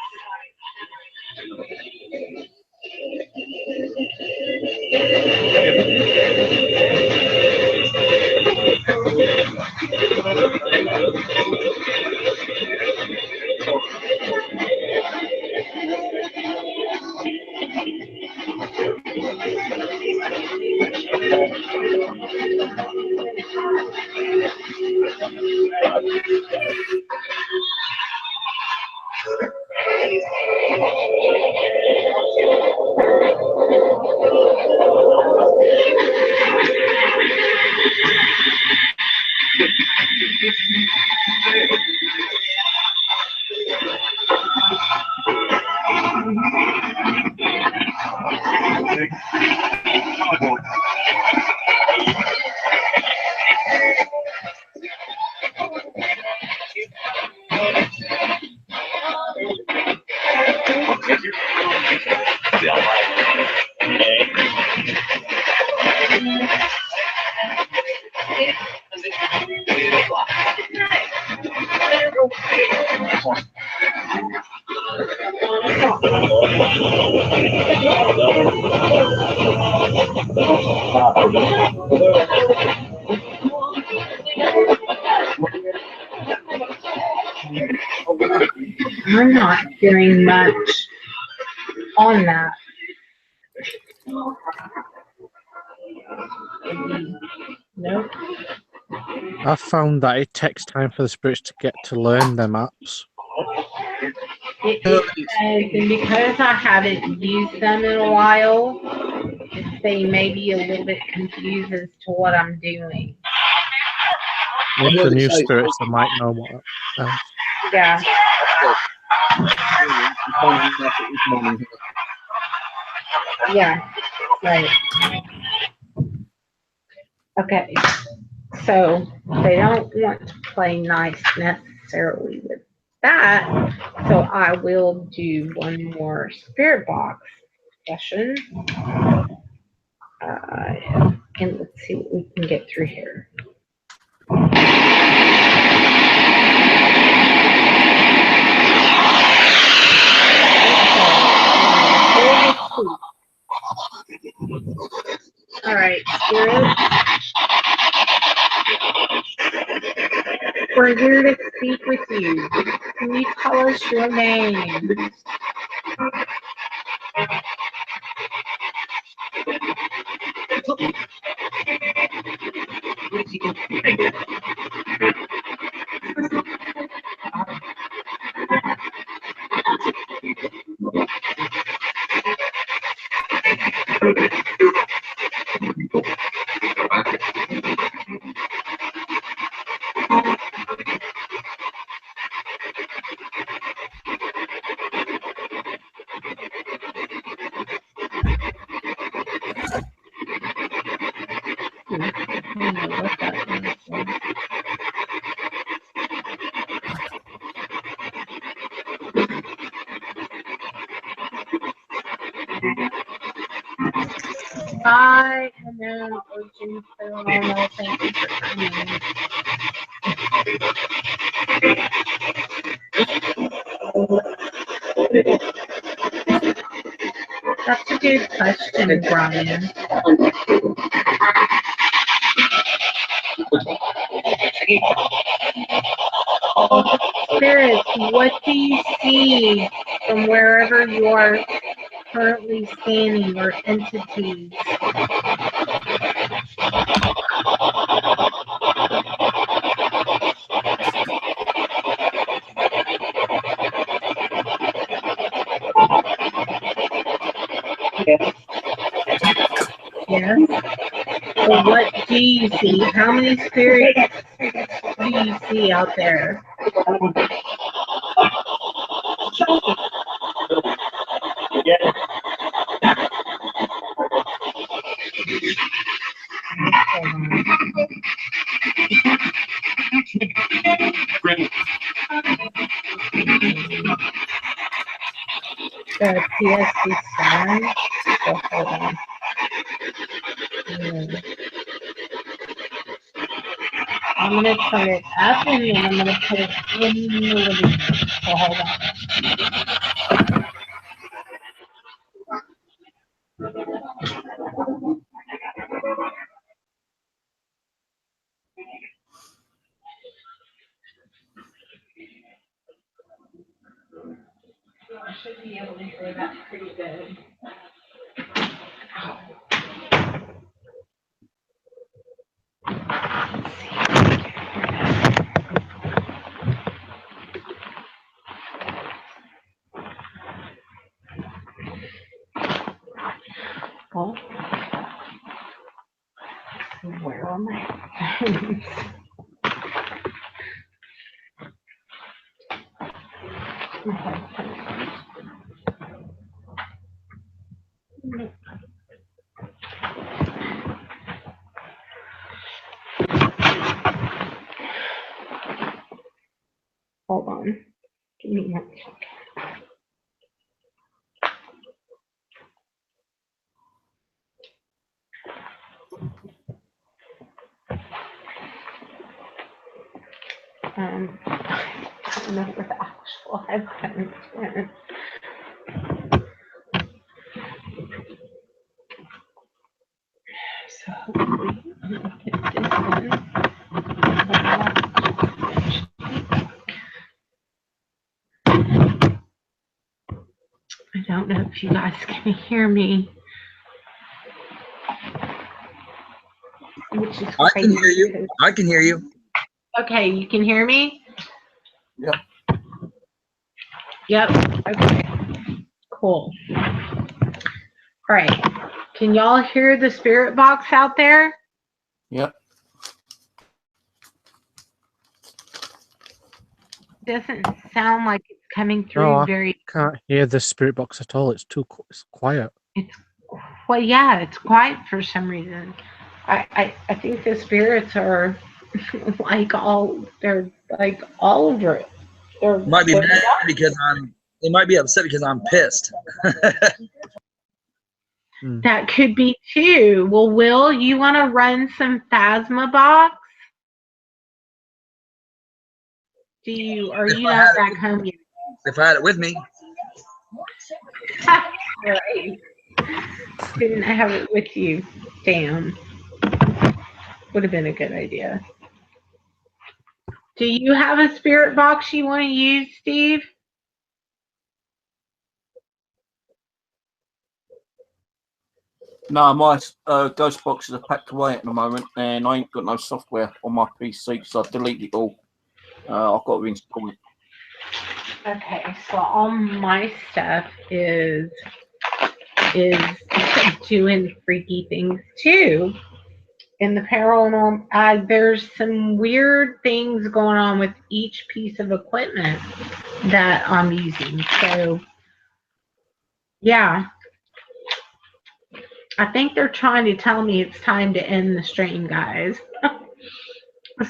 I'm not hearing much on that. Nope. I found that it takes time for the spirits to get to learn them apps. It does, and because I haven't used them in a while, they may be a little bit confused as to what I'm doing. Maybe the new spirits that might know what. Yeah. Yeah. Right. Okay. So they don't want to play nice necessarily with that. So I will do one more spirit box session. And let's see what we can get through here. All right, Spirit. We're here to speak with you. Can you tell us your name? I don't know what that is. I am known Origins Paranormal. Thank you for coming. That's a good question, Brian. Spirits, what do you see from wherever you are currently standing, or entities? Yes. Well, what do you see? How many spirits do you see out there? The PSD sign. So hold on. I'm gonna turn it up and then I'm gonna put it in the living room. So hold on. I should be able to hear that pretty good. Well, where are my phones? Hold on. Give me 1 second. I don't know where the actual headphones went. So hopefully I'm gonna put this in. I don't know if you guys can hear me. Which is I can crazy hear you. because- I can hear you. Okay, you can hear me? Yep. Yep. Okay. Cool. All right. Can y'all hear the spirit box out there? Yep. Doesn't sound like it's coming through No, I very can't hear the spirit box at all. It's it's quiet. well. Yeah, it's quiet for some reason. I think the spirits are like they're like all over it. They're Might be mad because they might be upset because I'm pissed. That could be too. Well, Will, you want to run some Phasma box? Are you not back home yet? If I had it with me. Right. Didn't have it with you. Damn. Would have been a good idea. Do you have a spirit box you want to use, Steve? No, my ghost boxes are packed away at the moment, and I ain't got no software on my PC, so I've deleted it all. I've got to install it. Okay, so all my stuff is doing freaky things too. In the paranormal, there's some weird things going on with each piece of equipment that I'm using. So, yeah. I think they're trying to tell me it's time to end the stream, guys.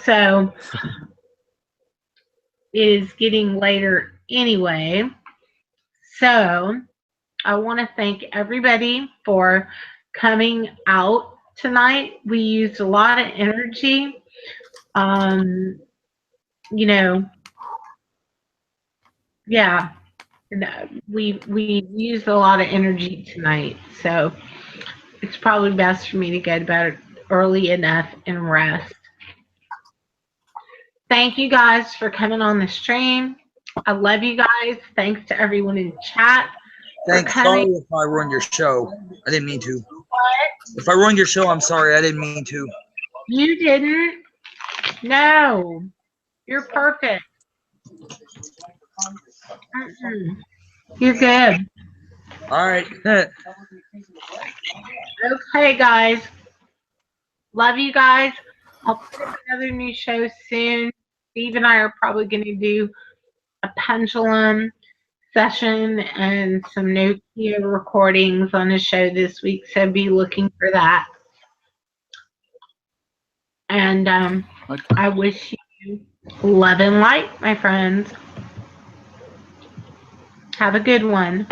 So it is getting later anyway. So I want to thank everybody for coming out tonight. We used a lot of energy. You know, yeah, we used a lot of energy tonight. So it's probably best for me to go to bed early enough and rest. Thank you guys for coming on the stream. I love you guys. Thanks to everyone in chat. Thanks. Sorry if I ruined your show. I didn't mean to. What? If I ruined your show, I'm sorry. I didn't mean to. You didn't? No. You're perfect. You're good. All right. Okay, guys. Love you guys. I'll put up another new show soon. Steve and I are probably going to do a pendulum session and some Nokia recordings on the show this week, so be looking for that. And Okay. I wish you love and light, my friends. Have a good one.